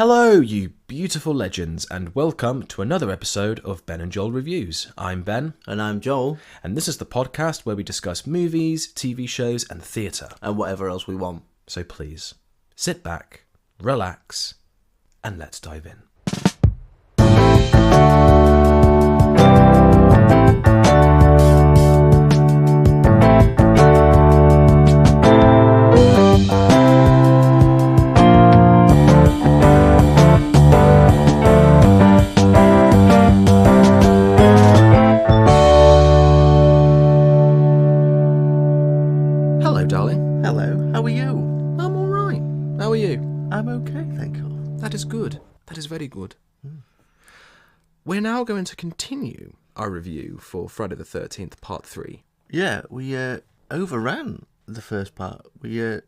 Hello, you beautiful legends, and welcome to another episode of Ben and Joel Reviews. I'm Ben. And I'm Joel. And this is the podcast where we discuss movies, TV shows, and theatre. And whatever else we want. So please, sit back, relax, and let's dive in. Hello, darling. Hello, how are you? I'm all right. How are you? I'm okay, thank you. That is good. That is very good. We're now going to continue our review for Friday the 13th, Part 3. Yeah, we overran the first part. We've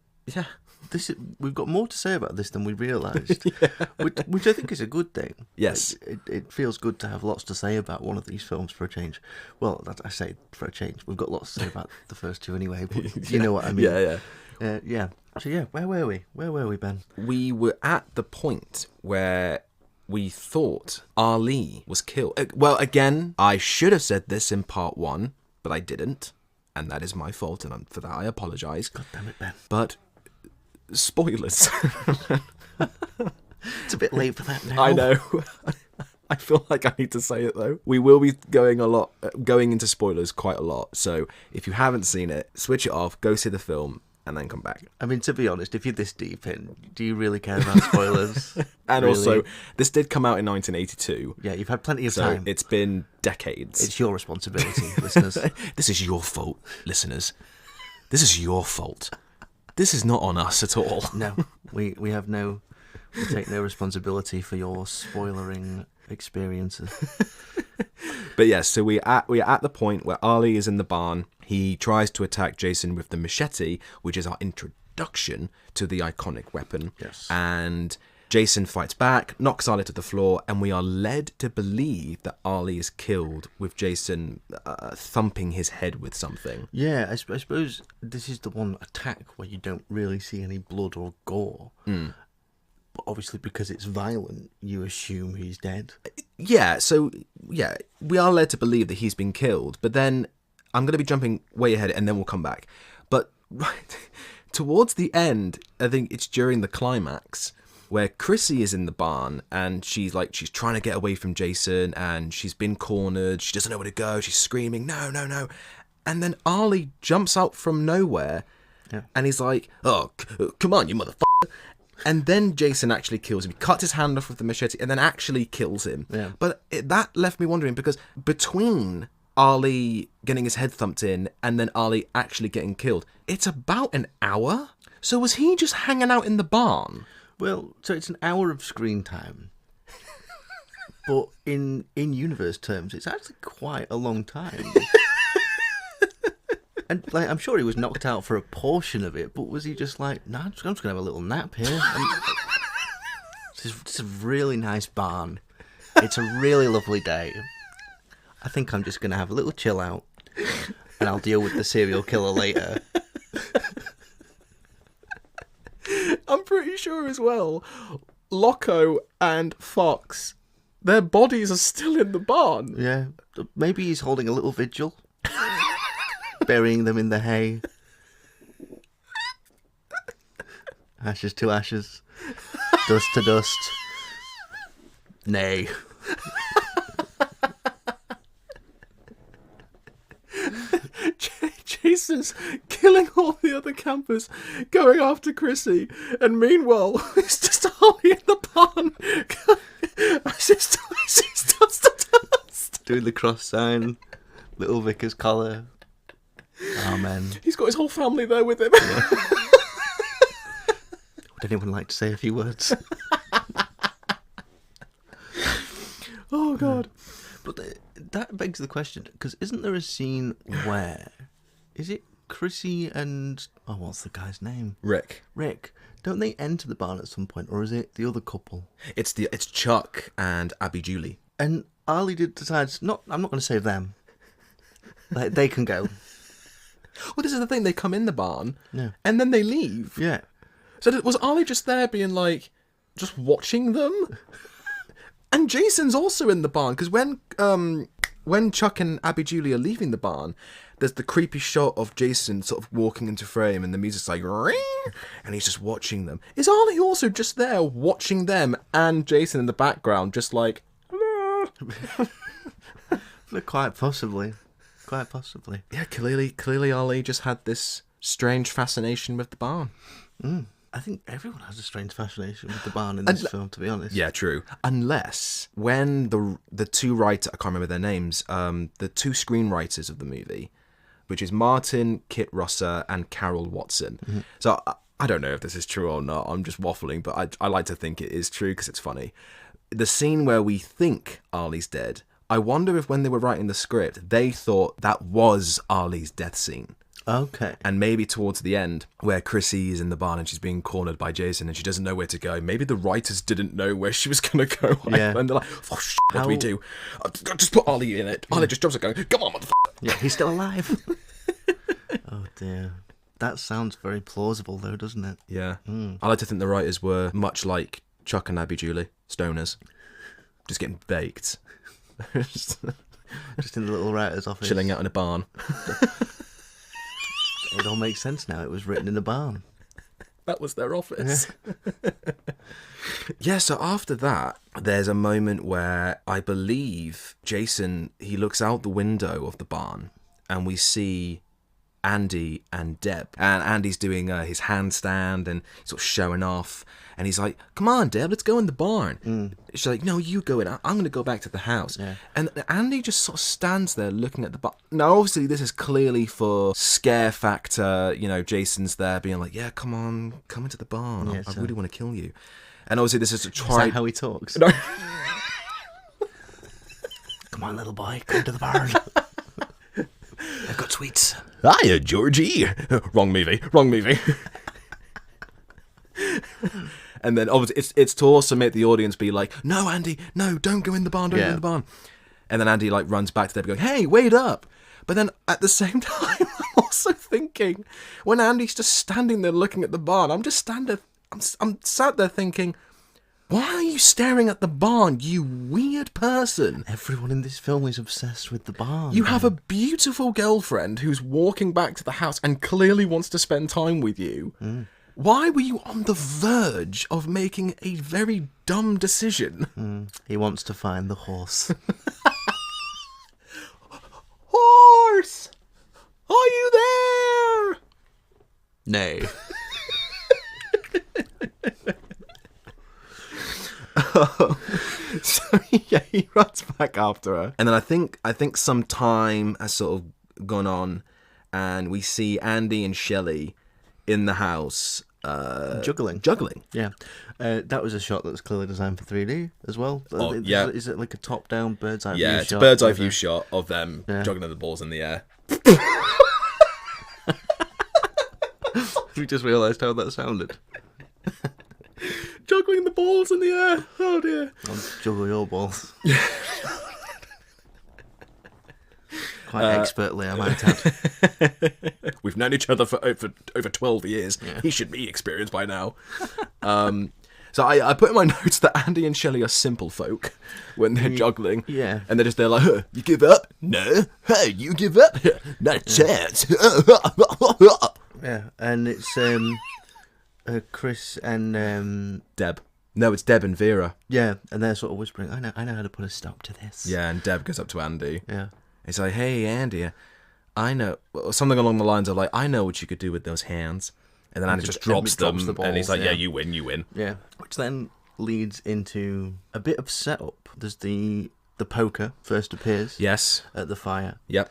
got more to say about this than we realised, which I think is a good thing. Yes. It feels good to have lots to say about one of these films for a change. Well, I say for a change. We've got lots to say about the first two anyway, but you know what I mean. Yeah. So where were we? Where were we, Ben? We were at the point where we thought Ali was killed. Well, again, I should have said this in Part 1, but I didn't. And that is my fault, and for that I apologise. God damn it, Ben. But spoilers. It's a bit late for that now. I know. I feel like I need to say it though. We will be going into spoilers quite a lot. So if you haven't seen it, switch it off, go see the film, and then come back. I mean, to be honest, if you're this deep in, do you really care about spoilers? And Really? also, this did come out in 1982. Yeah, you've had plenty of So time. it's been decades. It's your responsibility, listeners. This is your fault, listeners. This is your fault. This is not on us at all. No, we take no responsibility for your spoilering experiences. But yes, so we're at the point where Ali is in the barn. He tries to attack Jason with the machete, which is our introduction to the iconic weapon. Yes. And Jason fights back, knocks Ali to the floor, and we are led to believe that Ali is killed with Jason thumping his head with something. Yeah, I suppose this is the one attack where you don't really see any blood or gore. But obviously, because it's violent, you assume he's dead. Yeah, so, yeah, we are led to believe that he's been killed, but then I'm going to be jumping way ahead and then we'll come back. But right towards the end, I think it's during the climax, where Chrissy is in the barn and she's trying to get away from Jason and she's been cornered. She doesn't know where to go. She's screaming, no, no, no. And then Ali jumps out from nowhere and he's like, oh, come on, you motherfucker. And then Jason actually kills him. He cuts his hand off with the machete and then actually kills him. Yeah. But that left me wondering, because between Ali getting his head thumped in and then Ali actually getting killed, it's about an hour? So was he just hanging out in the barn? Well, so it's an hour of screen time. But in universe terms, it's actually quite a long time. And I'm sure he was knocked out for a portion of it, but was he just like, nah, I'm just going to have a little nap here? It's a really nice barn. It's a really lovely day. I think I'm just going to have a little chill out, and I'll deal with the serial killer later. I'm pretty sure as well, Loco and Fox, their bodies are still in the barn. Yeah, maybe he's holding a little vigil. Burying them in the hay. Ashes to ashes. Dust to dust. Nay. Jason's killing all the other campers, going after Chrissy, and meanwhile, it's just Ali in the barn. Ashes to dust. Doing the cross sign. Little vicar's collar. Amen. He's got his whole family there with him. Yeah. Would anyone like to say a few words? Oh, God. But that begs the question, because isn't there a scene where... Is it Chrissy and... Oh, what's the guy's name? Rick. Don't they enter the barn at some point, or is it the other couple? It's Chuck and Abby Julie. And Ali decides, I'm not going to save them. They can go. Well, this is the thing. They come in the barn, Yeah. and then they leave. Yeah. So was Ali just there being like, just watching them. And Jason's also in the barn, because when Chuck and Abby Julie are leaving the barn, there's the creepy shot of Jason sort of walking into frame, and the music's like, ring, and he's just watching them. Is Arlie also just there watching them and Jason in the background, just like, Quite possibly. Quite possibly. Yeah, clearly Arlie just had this strange fascination with the barn. I think everyone has a strange fascination with the barn in this film, to be honest. Yeah, true. Unless when the two writers, I can't remember their names, the two screenwriters of the movie, which is Martin Kit Rosser and Carol Watson. Mm-hmm. So I don't know if this is true or not. I'm just waffling, but I like to think it is true because it's funny. The scene where we think Arlie's dead, I wonder if when they were writing the script, they thought that was Arlie's death scene. Okay. And maybe towards the end, where Chrissy is in the barn and she's being cornered by Jason and she doesn't know where to go, maybe the writers didn't know where she was going to go. Yeah. And they're like, oh, shit, what do we do? Just put Arlie in it. Arlie just jumps and goes, come on, motherfucker. Yeah, he's still alive. Oh, dear. That sounds very plausible, though, doesn't it? Yeah. I like to think the writers were much like Chuck and Abby Julie, stoners. Just getting baked. Just in the little writer's office. Chilling out in a barn. It all makes sense now. It was written in a barn. That was their office. Yeah, so after that, there's a moment where I believe Jason, he looks out the window of the barn and we see Andy and Deb. And Andy's doing his handstand and sort of showing off. And he's like, come on, Deb, let's go in the barn. She's like, no, you go in. I'm going to go back to the house. Yeah. And Andy just sort of stands there looking at the barn. Now, obviously, this is clearly for scare factor. You know, Jason's there being like, yeah, come on, come into the barn. Yeah, I really want to kill you. And obviously, this is to try... Is that how he talks? No. Come on, little boy, come to the barn. I've got sweets. Hiya, Georgie. Wrong movie. And then obviously it's to also make the audience be like, no, Andy, no, don't go in the barn, don't go in the barn. And then Andy like runs back to them going, hey, wait up. But then at the same time, I'm also thinking, when Andy's just standing there looking at the barn, I'm sat there thinking, why are you staring at the barn, you weird person? Everyone in this film is obsessed with the barn. You have a beautiful girlfriend who's walking back to the house and clearly wants to spend time with you. Why were you on the verge of making a very dumb decision? He wants to find the horse. Horse! Are you there? No. So yeah, he runs back after her. And then I think some time has sort of gone on and we see Andy and Shelley in the house juggling. Yeah. That was a shot that was clearly designed for 3D as well. Yeah. Is it like a top-down bird's eye view shot? Yeah, it's a bird's eye view shot of them juggling the balls in the air. We just realised how that sounded. Juggling the balls in the air. Oh dear. I'll juggle your balls. Quite expertly, I might add. We've known each other for over 12 years. Yeah. He should be experienced by now. So I put in my notes that Andy and Shelley are simple folk when they're juggling. Yeah. And they're just there like, huh, you give up? No. Hey, you give up? Not a chance. Yeah, and it's Chris and Deb. No, it's Deb and Vera. Yeah, and they're sort of whispering, I know how to put a stop to this. Yeah, and Deb goes up to Andy. Yeah. He's like, hey, Andy, I know... Something along the lines of like, I know what you could do with those hands. And then Andy just drops them, the balls, and he's like, yeah, you win. Yeah, which then leads into a bit of setup. There's the poker first appears. Yes. At the fire. Yep.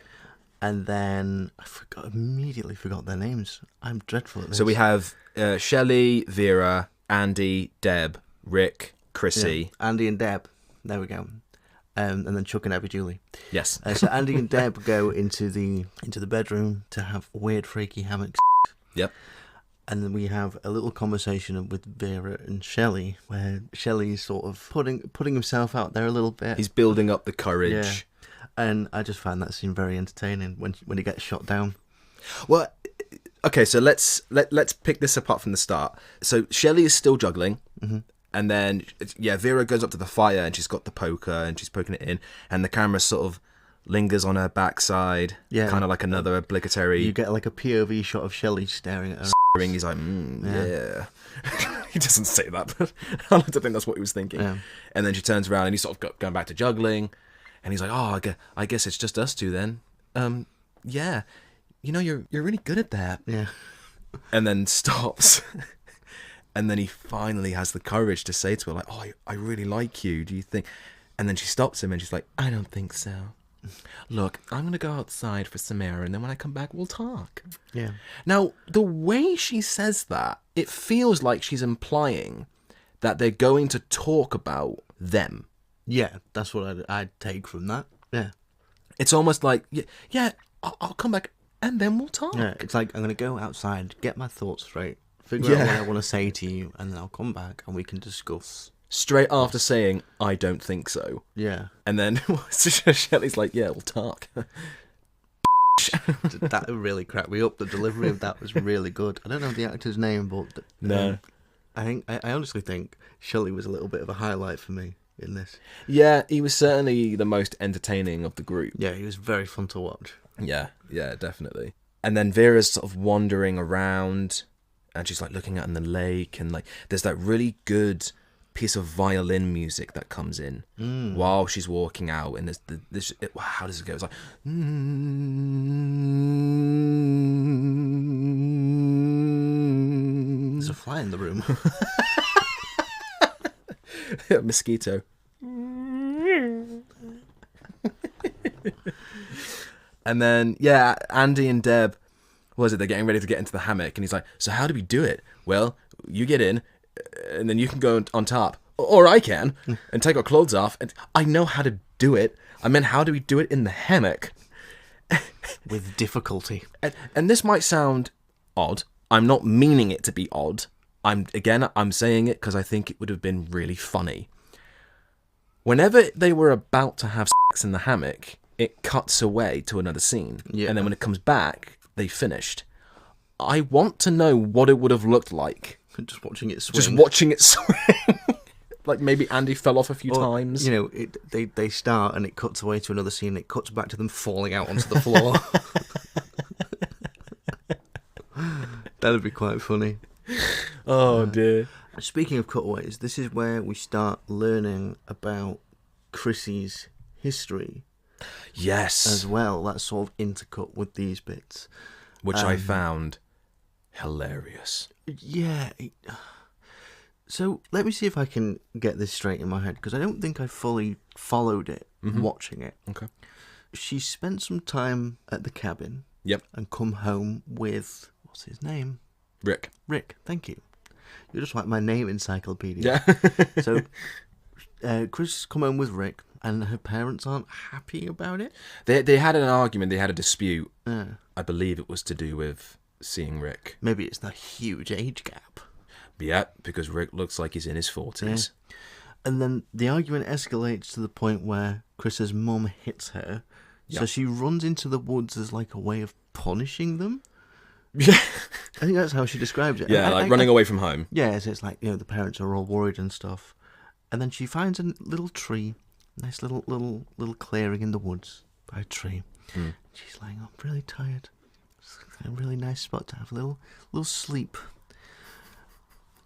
And then I immediately forgot their names. I'm dreadful at this. So we have Shelley, Vera, Andy, Deb, Rick, Chrissy. Yeah. Andy and Deb. There we go. And then Chuck and Abby Julie. Yes. So Andy and Deb go into the bedroom to have weird, freaky hammocks. Yep. And then we have a little conversation with Vera and Shelley, where Shelley's sort of putting himself out there a little bit. He's building up the courage. Yeah. And I just find that scene very entertaining when he gets shot down. Well, okay, so let's pick this apart from the start. So Shelley is still juggling. Mm-hmm. And then, Vera goes up to the fire and she's got the poker and she's poking it in, and the camera sort of lingers on her backside, kind of like another obligatory. You get like a POV shot of Shelley staring at her. He's like, yeah. He doesn't say that, but I like to think that's what he was thinking. Yeah. And then she turns around and he's sort of going back to juggling, and he's like, oh, I guess it's just us two then. Yeah, you're really good at that. Yeah. And then stops. And then he finally has the courage to say to her, like, oh, I really like you. Do you think? And then she stops him and she's like, I don't think so. Look, I'm going to go outside for some air, and then when I come back, we'll talk. Yeah. Now, the way she says that, it feels like she's implying that they're going to talk about them. Yeah, that's what I'd take from that. Yeah. It's almost like, yeah, I'll come back, and then we'll talk. Yeah, it's like, I'm going to go outside, get my thoughts straight, figure out what I want to say to you, and then I'll come back and we can discuss. Straight after saying, I don't think so. Yeah. And then Shelley's like, yeah, we'll talk. That really cracked me up. The delivery of that was really good. I don't know the actor's name, but No. I honestly think Shelley was a little bit of a highlight for me in this. Yeah, he was certainly the most entertaining of the group. Yeah, he was very fun to watch. Yeah, definitely. And then Vera's sort of wandering around, and she's like looking out in the lake, and like there's that really good piece of violin music that comes in while she's walking out, and there's how does it go? It's like There's a fly in the room. Mosquito. And then Andy and Deb, what is it? They're getting ready to get into the hammock, and he's like, "So how do we do it?" Well, you get in, and then you can go on top, or I can, and take our clothes off. And I know how to do it. I mean, how do we do it in the hammock? With difficulty. And this might sound odd. I'm not meaning it to be odd. I'm saying it because I think it would have been really funny. Whenever they were about to have sex in the hammock, it cuts away to another scene. Yeah. And then when it comes back, they finished. I want to know what it would have looked like. Just watching it swing. Just watching it swing. Like maybe Andy fell off a few times. You know, they start and it cuts away to another scene. It cuts back to them falling out onto the floor. That'd be quite funny. Oh dear. Speaking of cutaways, this is where we start learning about Chrissy's history. Yes. As well. That's sort of intercut with these bits. Which I found hilarious. Yeah. So let me see if I can get this straight in my head, because I don't think I fully followed it watching it. Okay. She spent some time at the cabin. Yep. And come home with, what's his name? Rick. Rick, thank you. You're just like my name encyclopedia. Yeah. So Chris come home with Rick, and her parents aren't happy about it. They had an argument. They had a dispute. I believe it was to do with seeing Rick. Maybe it's the huge age gap. Yeah, because Rick looks like he's in his 40s. Yeah. And then the argument escalates to the point where Chris's mum hits her. So she runs into the woods as like a way of punishing them. Yeah. I think that's how she describes it. Yeah, running away from home. Yeah, so it's like, the parents are all worried and stuff. And then she finds a little tree, nice little clearing in the woods by a tree. She's lying up really tired. It's a really nice spot to have a little sleep.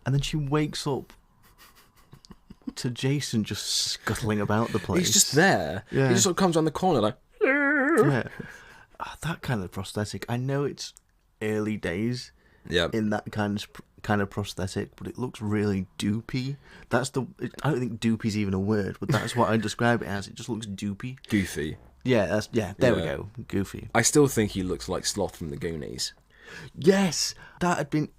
And then she wakes up to Jason just scuttling about the place. He's just there. Yeah. He just sort of comes around the corner like... Yeah. That kind of prosthetic. I know it's early days in that kind of prosthetic, but it looks really doopy. I don't think doopy's even a word, but that's what I describe it as. It just looks doopy. Goofy. Yeah, there we go. Goofy. I still think he looks like Sloth from the Goonies. Yes! That had been...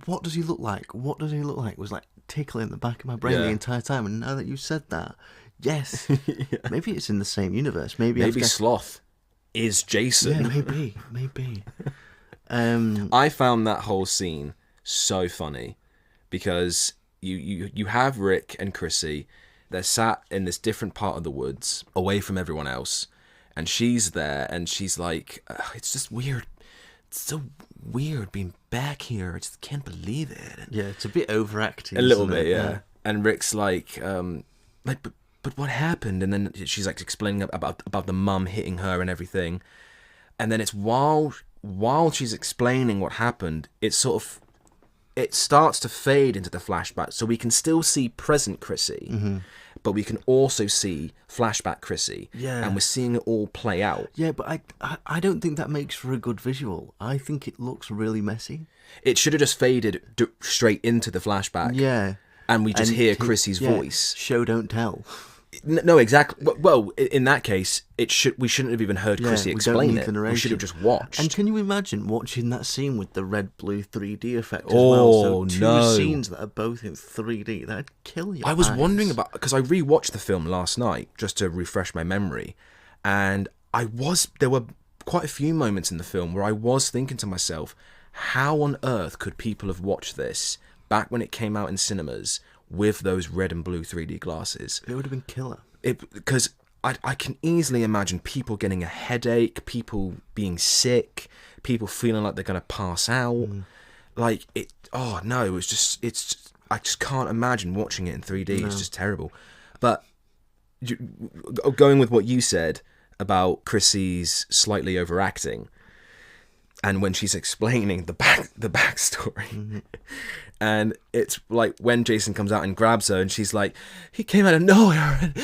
What does he look like? What does he look like? It was like tickling the back of my brain the entire time, and now that you said that, yes. Maybe it's in the same universe. Maybe Sloth is Jason. Yeah, maybe. I found that whole scene so funny because you have Rick and Chrissy. They're sat in this different part of the woods, away from everyone else, and she's there, and she's like, "It's just weird. It's so weird being back here. I just can't believe it." Yeah, it's a bit overacting. A little bit, yeah. and Rick's like, but what happened? And then she's like explaining about the mum hitting her and everything. And then it's while she's explaining what happened, it starts to fade into the flashback, so we can still see present Chrissy, but we can also see flashback Chrissy, and we're seeing it all play out. Yeah, but I don't think that makes for a good visual. I think it looks really messy. It should have just faded straight into the flashback. Yeah. And we just hear Chrissy's voice. Show don't tell. No, exactly. Well, in that case, we shouldn't have even heard Chrissy explain it. We should have just watched. And can you imagine watching that scene with the red-blue 3D effect as well? So two scenes that are both in 3D. That'd kill you. I was wondering about, because I rewatched the film last night just to refresh my memory, and there were quite a few moments in the film where I was thinking to myself, how on earth could people have watched this back when it came out in cinemas with those red and blue 3D glasses? It would have been killer. Because I can easily imagine people getting a headache, people being sick, people feeling like they're going to pass out. Like, oh no, I just can't imagine watching it in 3D. No. It's just terrible. But going with what you said about Chrissy's slightly overacting, and when she's explaining the backstory, and it's like when Jason comes out and grabs her, and she's like, he came out of nowhere and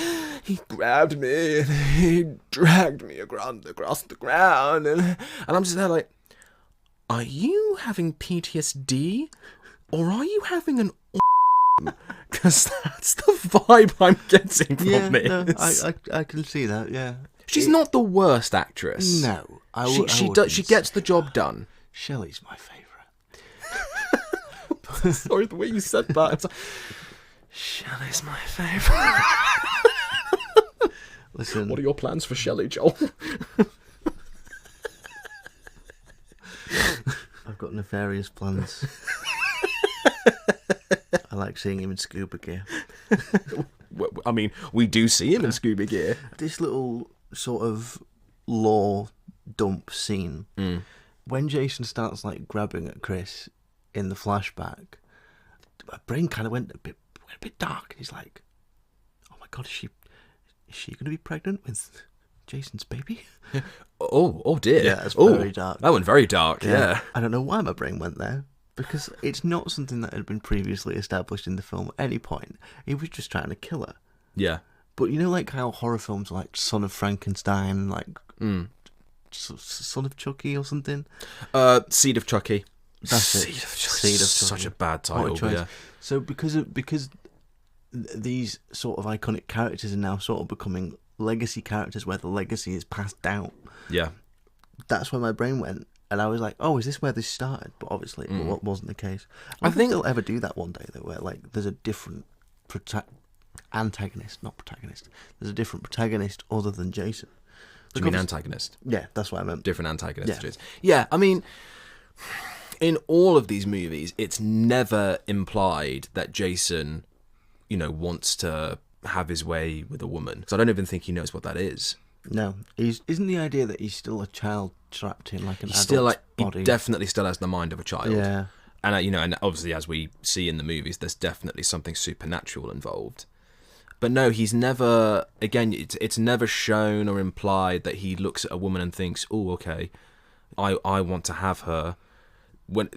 he grabbed me and he dragged me across the ground, and I'm just there like, are you having PTSD or are you having an because that's the vibe I'm getting from this. No, I can see that. Yeah, she's not the worst actress. No, she gets the job done. Shelley's my favourite. Sorry, the way you said that. It's like, Shelley's my favourite. Listen, what are your plans for Shelley, Joel? I've got nefarious plans. I like seeing him in scuba gear. I mean, we do see him in scuba gear. This little sort of lore dump scene, when Jason starts like grabbing at Chris in the flashback, my brain kind of went a bit dark. He's like, "Oh my god, is she going to be pregnant with Jason's baby?" Oh dear. Yeah, it's very dark. That went very dark. Yeah. I don't know why my brain went there, because it's not something that had been previously established in the film at any point. He was just trying to kill her. Yeah. But you know, like how horror films like Son of Frankenstein, like Son of Chucky or something? Seed of Chucky. That's it. Seed of Chucky. Seed of Chucky. Such a bad title. But yeah. So because these sort of iconic characters are now sort of becoming legacy characters where the legacy is passed down. Yeah. That's where my brain went. And I was like, oh, is this where this started? But obviously it wasn't the case. I think they'll ever do that one day, though, where like there's a different antagonist, not protagonist. There's a different protagonist other than Jason. Do you mean antagonist? Yeah, that's what I meant. Different antagonist. Yeah, I mean, in all of these movies, it's never implied that Jason, wants to have his way with a woman. So I don't even think he knows what that is. No, isn't the idea that he's still a child trapped in like an adult's body? He definitely still has the mind of a child. Yeah. And and obviously, as we see in the movies, there's definitely something supernatural involved. But no, he's never. Again, it's never shown or implied that he looks at a woman and thinks, "Oh, okay, I want to have her." When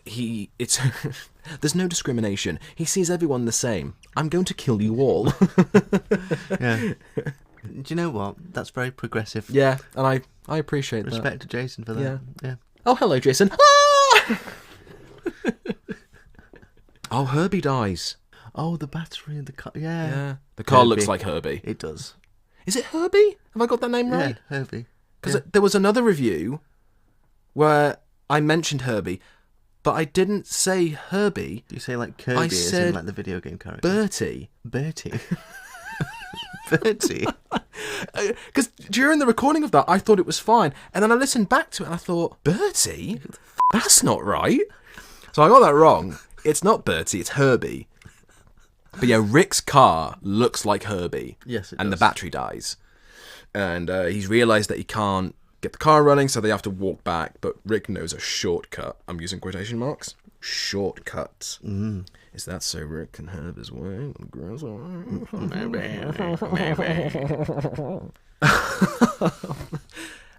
there's no discrimination. He sees everyone the same. I'm going to kill you all. Yeah. Do you know what? That's very progressive. Yeah, and I appreciate that. Respect to Jason for that. Yeah. Oh, hello, Jason. Ah! Oh, Herbie dies. Oh, the battery in the car. Yeah. The car looks like Herbie. It does. Is it Herbie? Have I got that name right? Yeah, Herbie. Because there was another review where I mentioned Herbie, but I didn't say Herbie. You say like Kirby, as in like the video game character. Bertie. Bertie. Because during the recording of that, I thought it was fine, and then I listened back to it and I thought, Bertie? That's not right. So I got that wrong. It's not Bertie, it's Herbie. But yeah, Rick's car looks like Herbie. Yes, it and does. The battery dies. And he's realised that he can't get the car running, so they have to walk back. But Rick knows a shortcut. I'm using quotation marks. Shortcut. Is that so Rick can have his way?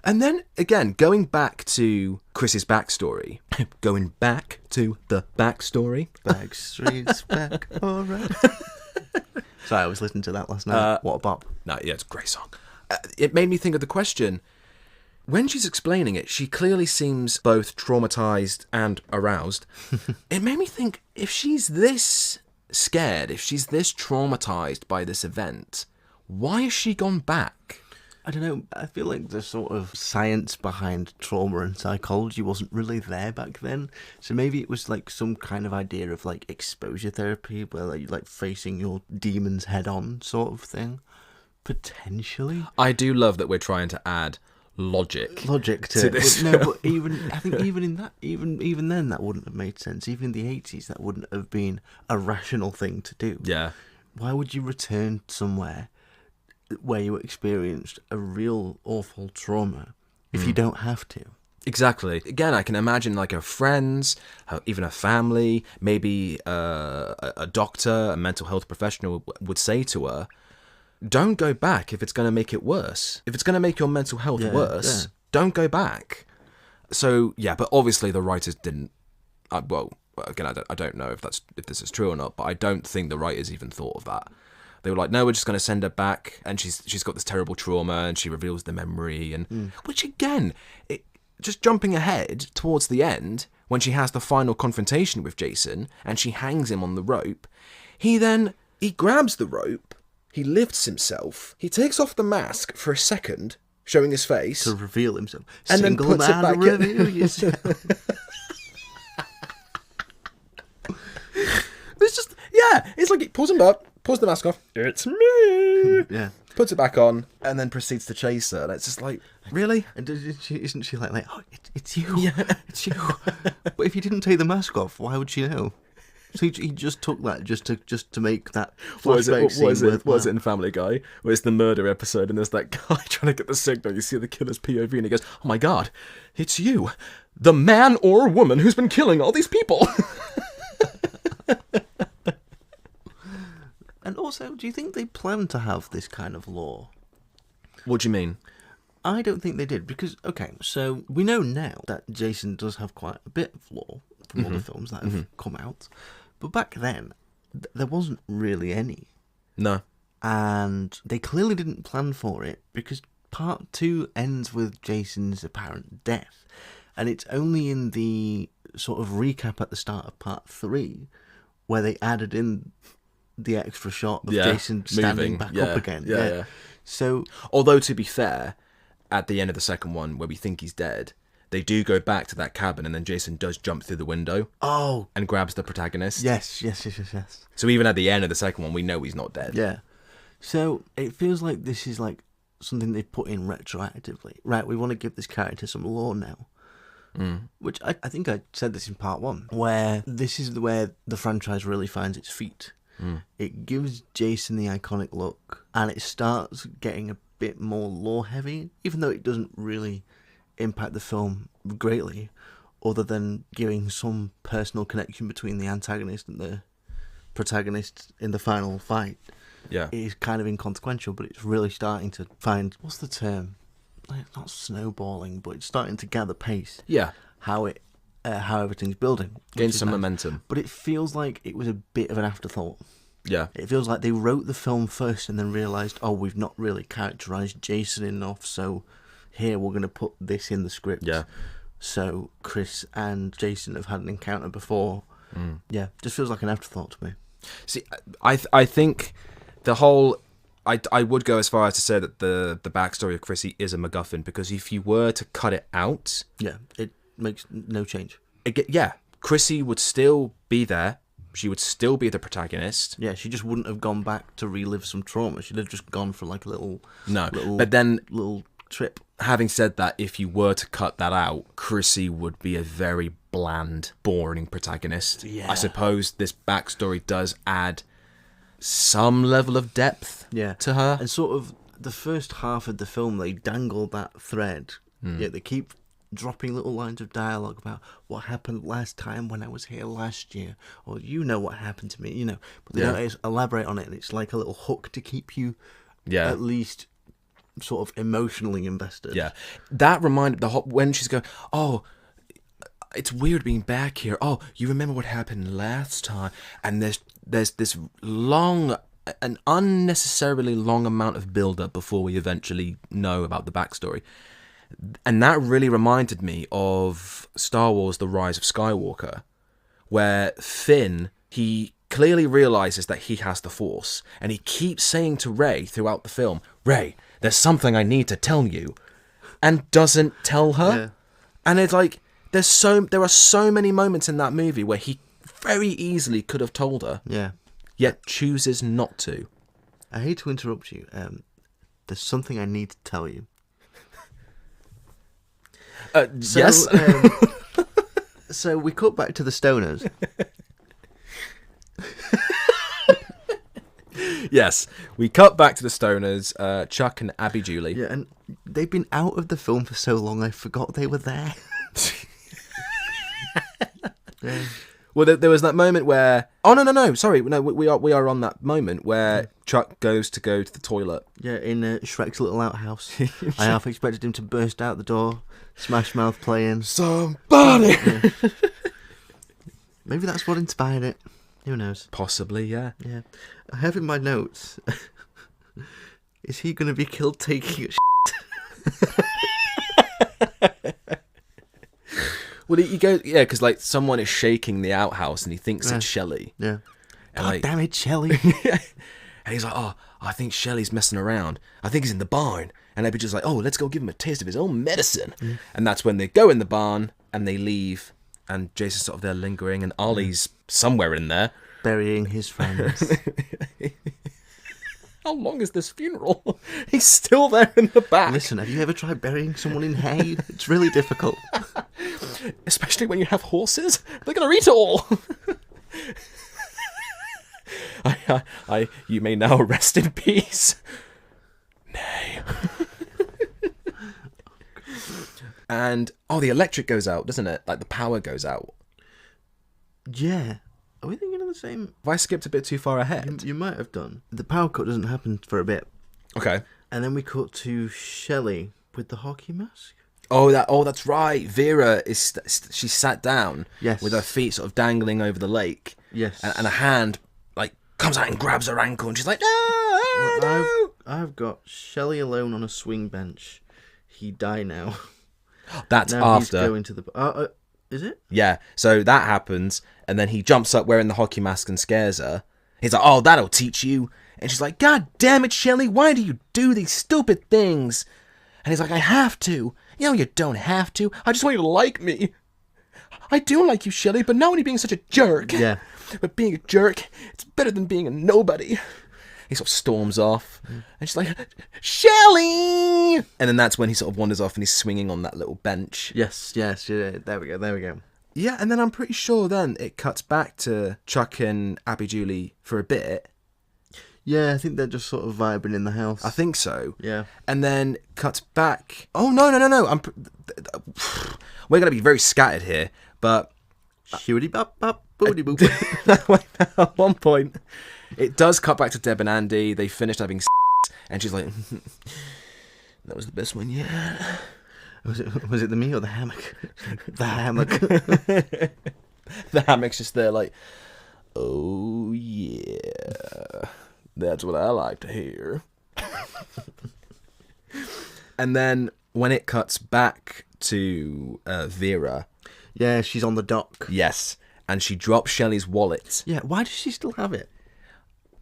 And then, again, going back to Chris's backstory. Going back to the backstory. Backstreet's back, alright. Sorry, I was listening to that last night. What a bop. No, yeah, it's a great song. It made me think of the question. When she's explaining it, she clearly seems both traumatized and aroused. It made me think, if she's this scared, if she's this traumatized by this event, why has she gone back? I don't know, I feel like the sort of science behind trauma and psychology wasn't really there back then. So maybe it was like some kind of idea of like exposure therapy, where like, you're like facing your demons head on sort of thing. Potentially. I do love that we're trying to add logic to this. But no, but I think even in that, even then, that wouldn't have made sense. Even in the 80s, that wouldn't have been a rational thing to do. Yeah. Why would you return somewhere where you experienced a real awful trauma if you don't have to? Exactly. Again, I can imagine like her friends, even her family, maybe a doctor, a mental health professional would say to her, don't go back if it's going to make it worse. If it's going to make your mental health worse, don't go back. So, yeah, but obviously the writers didn't... well, again, I don't know if this is true or not, but I don't think the writers even thought of that. They were like, no, we're just going to send her back, and she's got this terrible trauma, and she reveals the memory, and which, again, just jumping ahead towards the end, when she has the final confrontation with Jason, and she hangs him on the rope, he grabs the rope, he lifts himself, he takes off the mask for a second, showing his face. To reveal himself. And then puts it back in. It's just, yeah, it's like he pulls him up, pulls the mask off, it's me! Yeah. Puts it back on, and then proceeds to chase her. And it's just like, really? And isn't she like oh, it's you. Yeah. It's you. But if he didn't take the mask off, why would she know? So he just took that just to make that flashback scene worthwhile. Was it in Family Guy, where it's the murder episode, and there's that guy trying to get the signal, you see the killer's POV, and he goes, oh my god, it's you, the man or woman who's been killing all these people. And also, do you think they planned to have this kind of lore? What do you mean? I don't think they did, because, okay, so we know now that Jason does have quite a bit of lore from all the films that have come out, but back then, there wasn't really any. No. And they clearly didn't plan for it, because part 2 ends with Jason's apparent death, and it's only in the sort of recap at the start of part 3 where they added in the extra shot of Jason standing back up again. Yeah. So, although to be fair, at the end of the second one, where we think he's dead, they do go back to that cabin, and then Jason does jump through the window. Oh, and grabs the protagonist. Yes. So even at the end of the second one, we know he's not dead. Yeah. So it feels like this is like something they put in retroactively. Right, we want to give this character some lore now. Which I think I said this in part 1, where this is where the franchise really finds its feet. It gives Jason the iconic look, and it starts getting a bit more lore heavy, even though it doesn't really impact the film greatly, other than giving some personal connection between the antagonist and the protagonist in the final fight. Yeah. It is kind of inconsequential, but it's really starting to find, what's the term? Like, not snowballing, but it's starting to gather pace. Yeah. How everything's building. Gain some momentum. But it feels like it was a bit of an afterthought. Yeah. It feels like they wrote the film first and then realised, oh, we've not really characterised Jason enough, so here we're going to put this in the script. Yeah. So Chris and Jason have had an encounter before. Yeah, just feels like an afterthought to me. See, I think the whole... I would go as far as to say that the backstory of Chrissy is a MacGuffin, because if you were to cut it out... Yeah, it makes no change. Chrissy would still be there. She would still be the protagonist. Yeah, she just wouldn't have gone back to relive some trauma. She'd have just gone for like a little trip. Having said that, if you were to cut that out, Chrissy would be a very bland, boring protagonist. Yeah. I suppose this backstory does add some level of depth to her. And sort of the first half of the film, they dangle that thread. Yeah, they keep dropping little lines of dialogue about what happened last time when I was here last year, or you know what happened to me, you know. But they don't elaborate on it, and it's like a little hook to keep you at least sort of emotionally invested. Yeah, that reminded when she's going, oh, it's weird being back here. Oh, you remember what happened last time? And there's this long, an unnecessarily long amount of build-up before we eventually know about the backstory. And that really reminded me of Star Wars: The Rise of Skywalker, where Finn, he clearly realizes that he has the Force, and he keeps saying to Rey throughout the film, Rey, there's something I need to tell you, and doesn't tell her. Yeah. And it's like, there are so many moments in that movie where he very easily could have told her, yet chooses not to. I hate to interrupt you. There's something I need to tell you. Yes. So we cut back to the Stoners. Yes, we cut back to the Stoners, Chuck and Abby Julie. Yeah, and they've been out of the film for so long, I forgot they were there. Yeah. Well, there was that moment where... Oh, no, sorry. No, we are on that moment where Chuck goes to the toilet. Yeah, in Shrek's little outhouse. I half expected him to burst out the door, Smash Mouth playing. Somebody! Yeah. Maybe that's what inspired it. Who knows? Possibly, yeah. Yeah. I have in my notes... Is he going to be killed taking a shit? Well, he goes, yeah, because like someone is shaking the outhouse and he thinks it's Shelley. Yeah. And, God damn it, Shelley. And he's like, oh, I think Shelley's messing around. I think he's in the barn. And they'd be just like, oh, let's go give him a taste of his own medicine. Mm. And that's when they go in the barn and they leave. And Jason's sort of there lingering and Ollie's somewhere in there. Burying his friends. How long is this funeral? He's still there in the back. Listen, have you ever tried burying someone in hay? It's really difficult. Especially when you have horses. They're going to eat it all. You may now rest in peace. Nay. And, the electric goes out, doesn't it? Like, the power goes out. Yeah. Are we thinking of the same? Have I skipped a bit too far ahead? You might have done. The power cut doesn't happen for a bit. Okay. And then we cut to Shelley with the hockey mask. Oh, that's right. Vera she's sat down. Yes. With her feet sort of dangling over the lake. Yes. And a hand like comes out and grabs her ankle, and she's like, no. I've got Shelley alone on a swing bench. He die now. That's now after. He's going to the. Is it? Yeah. So that happens, and then he jumps up wearing the hockey mask and scares her. He's like, oh, that'll teach you. And she's like, God damn it, Shelley, why do you do these stupid things? And he's like, I have to. You don't have to. I just want you to like me. I do like you, Shelley, but not when you're being such a jerk. Yeah. But being a jerk, it's better than being a nobody. He sort of storms off. And she's like, Shelley! And then that's when he sort of wanders off and he's swinging on that little bench. Yes. Yeah, there we go. Yeah, and then I'm pretty sure then it cuts back to Chuck and Abby Julie for a bit. Yeah, I think they're just sort of vibing in the house. I think so. Yeah. And then cuts back. Oh, no. We're going to be very scattered here, but... Shooty-bop-bop, boody-boop. At one point, it does cut back to Deb and Andy. They finished having and she's like, that was the best one yet. Was it the me or the hammock? The hammock. The hammock's just there like, oh, yeah. That's what I like to hear. And then when it cuts back to Vera... Yeah, she's on the dock. Yes, and she drops Shelley's wallet. Yeah, why does she still have it?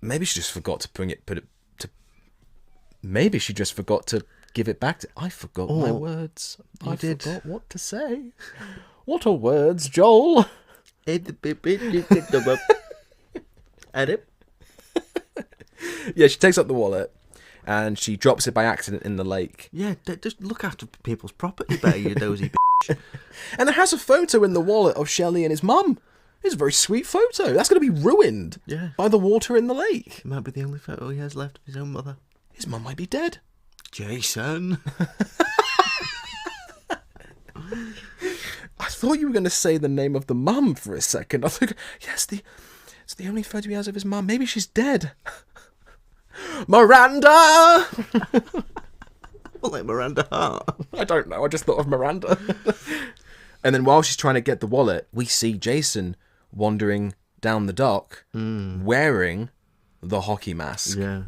Maybe she just forgot to Maybe she just forgot to give it back to... I forgot my words. I forgot what to say. What are words, Joel? Edit. Yeah, she takes up the wallet and she drops it by accident in the lake. Yeah, just look after people's property better, you dozy bitch. And it has a photo in the wallet of Shelley and his mum. It's a very sweet photo. That's going to be ruined by the water in the lake. It might be the only photo he has left of his own mother. His mum might be dead. Jason. I thought you were going to say the name of the mum for a second. I think, yes, it's the only photo he has of his mum. Maybe she's dead. Miranda! Well, like Miranda Hart. I don't know. I just thought of Miranda. And then while she's trying to get the wallet, we see Jason wandering down the dock wearing the hockey mask. Yeah.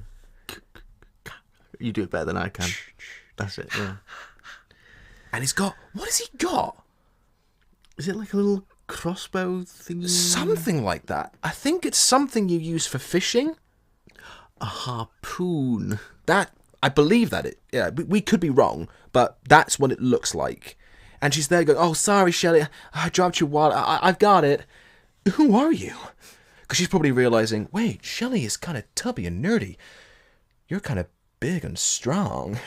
You do it better than I can. That's it, yeah. And he's got... What has he got? Is it like a little crossbow thing? Something like that. I think it's something you use for fishing. A harpoon. That... I believe that it... Yeah, we could be wrong, but that's what it looks like. And she's there going, oh, sorry, Shelley, I dropped your wallet. I've got it. Who are you? Because she's probably realising, wait, Shelley is kind of tubby and nerdy. You're kind of big and strong.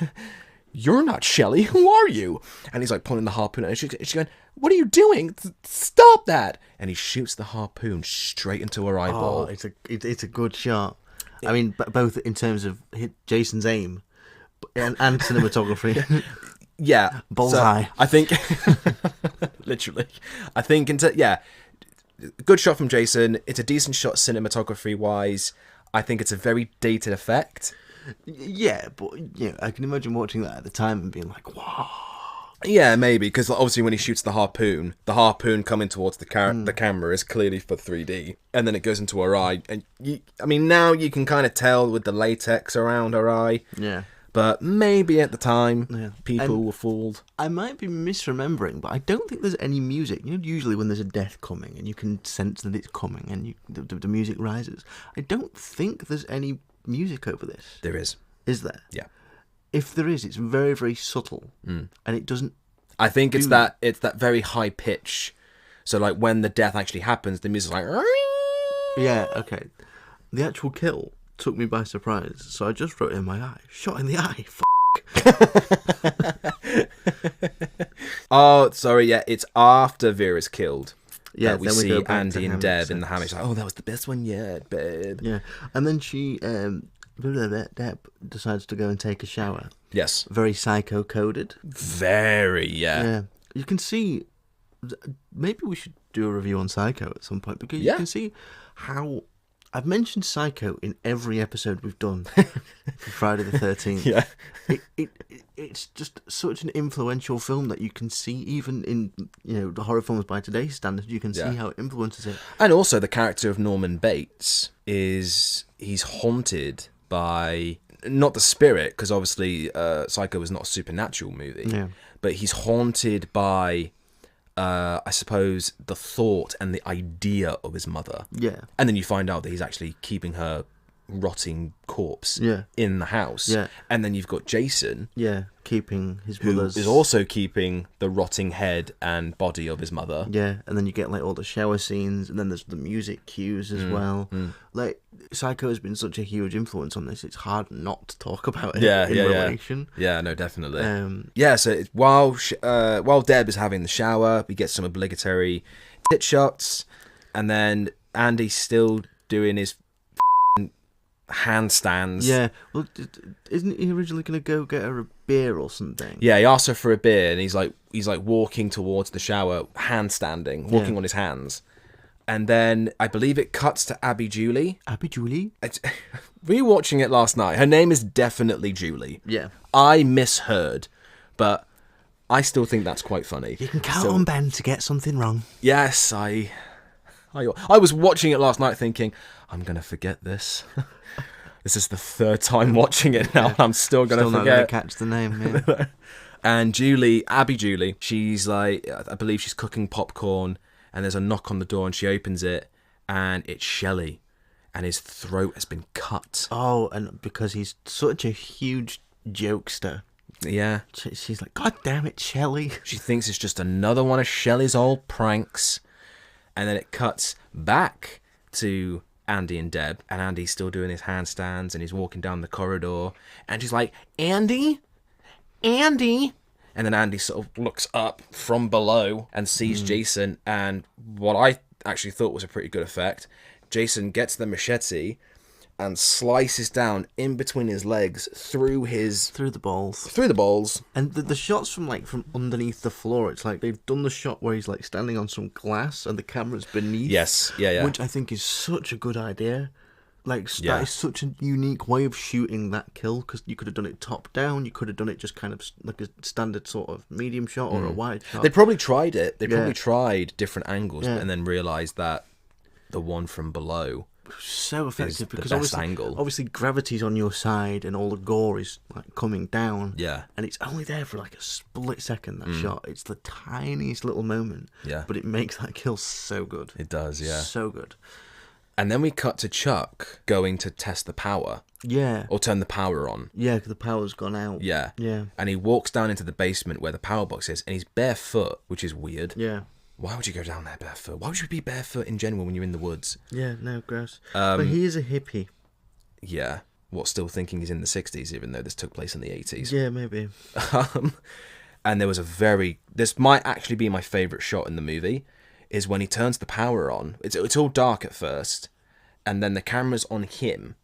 You're not Shelley. Who are you? And he's like pulling the harpoon out. And she's going, what are you doing? Stop that. And he shoots the harpoon straight into her eyeball. Oh, it's a good shot. I mean, both in terms of Jason's aim and cinematography. Yeah. Bullseye. So I think, literally, I think, good shot from Jason. It's a decent shot cinematography-wise. I think it's a very dated effect. Yeah, but I can imagine watching that at the time and being like, wow. Yeah, maybe, because obviously when he shoots the harpoon coming towards the camera is clearly for 3D, and then it goes into her eye, and now you can kind of tell with the latex around her eye. Yeah. But maybe at the time, people were fooled. I might be misremembering, but I don't think there's any music. Usually when there's a death coming, and you can sense that it's coming, and the music rises. I don't think there's any music over this. There is. Is there? Yeah. If there is, it's very, very subtle, and it doesn't. I think it's that very high pitch. So like when the death actually happens, the music's like. Yeah. Okay. The actual kill took me by surprise, so I just wrote in my eye, shot in the eye. Oh, sorry. Yeah, it's after Vera's killed. Yeah, we see Andy and Deb in the hammock. She's like, oh, that was the best one yet, babe. Yeah, and then she. Deb decides to go and take a shower. Yes. Very psycho-coded. Very, yeah. You can see... Maybe we should do a review on Psycho at some point, because you can see how... I've mentioned Psycho in every episode we've done for Friday the 13th. Yeah. It's just such an influential film that you can see, even in the horror films by today's standards, you can see how it influences it. And also the character of Norman Bates he's haunted by, not the spirit, because obviously Psycho is not a supernatural movie, but he's haunted by, I suppose, the thought and the idea of his mother. Yeah. And then you find out that he's actually keeping her rotting corpse in the house. Yeah. And then you've got Jason. Yeah, keeping his who mother's... is also keeping the rotting head and body of his mother. Yeah, and then you get like all the shower scenes, and then there's the music cues as well. Like, Psycho has been such a huge influence on this, it's hard not to talk about it in relation. Yeah, no, definitely. So while Deb is having the shower, we get some obligatory tit shots, and then Andy's still doing his handstands. Yeah, well, isn't he originally going to go get her a beer or something? Yeah, he asks her for a beer, and he's like walking towards the shower, handstanding, walking on his hands. And then I believe it cuts to Abby Julie. Abby Julie? Rewatching it last night, her name is definitely Julie. Yeah. I misheard, but I still think that's quite funny. You can count on Ben to get something wrong. Yes, I was watching it last night thinking, I'm going to forget this. This is the third time watching it now. I'm still going to forget. Still not going to catch the name, yeah. And Abby Julie, she's like, I believe she's cooking popcorn, and there's a knock on the door, and she opens it, and it's Shelley, and his throat has been cut. Oh, and because he's such a huge jokester. Yeah. She's like, God damn it, Shelley. She thinks it's just another one of Shelley's old pranks. And then it cuts back to Andy and Deb, and Andy's still doing his handstands, and he's walking down the corridor, and she's like, Andy? And then Andy sort of looks up from below and sees Jason, and what I actually thought was a pretty good effect, Jason gets the machete and slices down in between his legs through the balls. Through the balls. And the shots from underneath the floor, it's like they've done the shot where he's like standing on some glass and the camera's beneath. Yes, yeah. Which I think is such a good idea. Like, Yeah. that is such a unique way of shooting that kill, because you could have done it top down, you could have done it just kind of like a standard sort of medium shot or a wide shot. They probably tried it. They Yeah. probably tried different angles Yeah. and then realised that the one from below So effective, the because best angle. obviously gravity's on your side and all the gore is like coming down. Yeah. And it's only there for like a split second, that shot. It's the tiniest little moment. Yeah. But it makes that kill so good. It does, yeah. So good. And then we cut to Chuck going to test the power. Yeah. Or turn the power on. Yeah, because the power's gone out. Yeah. Yeah. And he walks down into the basement where the power box is, and he's barefoot, which is weird. Yeah. Why would you go down there barefoot? Why would you be barefoot in general when you're in the woods? Yeah, no, gross. But he is a hippie. Yeah. What, still thinking he's in the 60s, even though this took place in the 80s? Yeah, maybe. And there was this might actually be my favourite shot in the movie, is when he turns the power on. It's all dark at first, and then the camera's on him,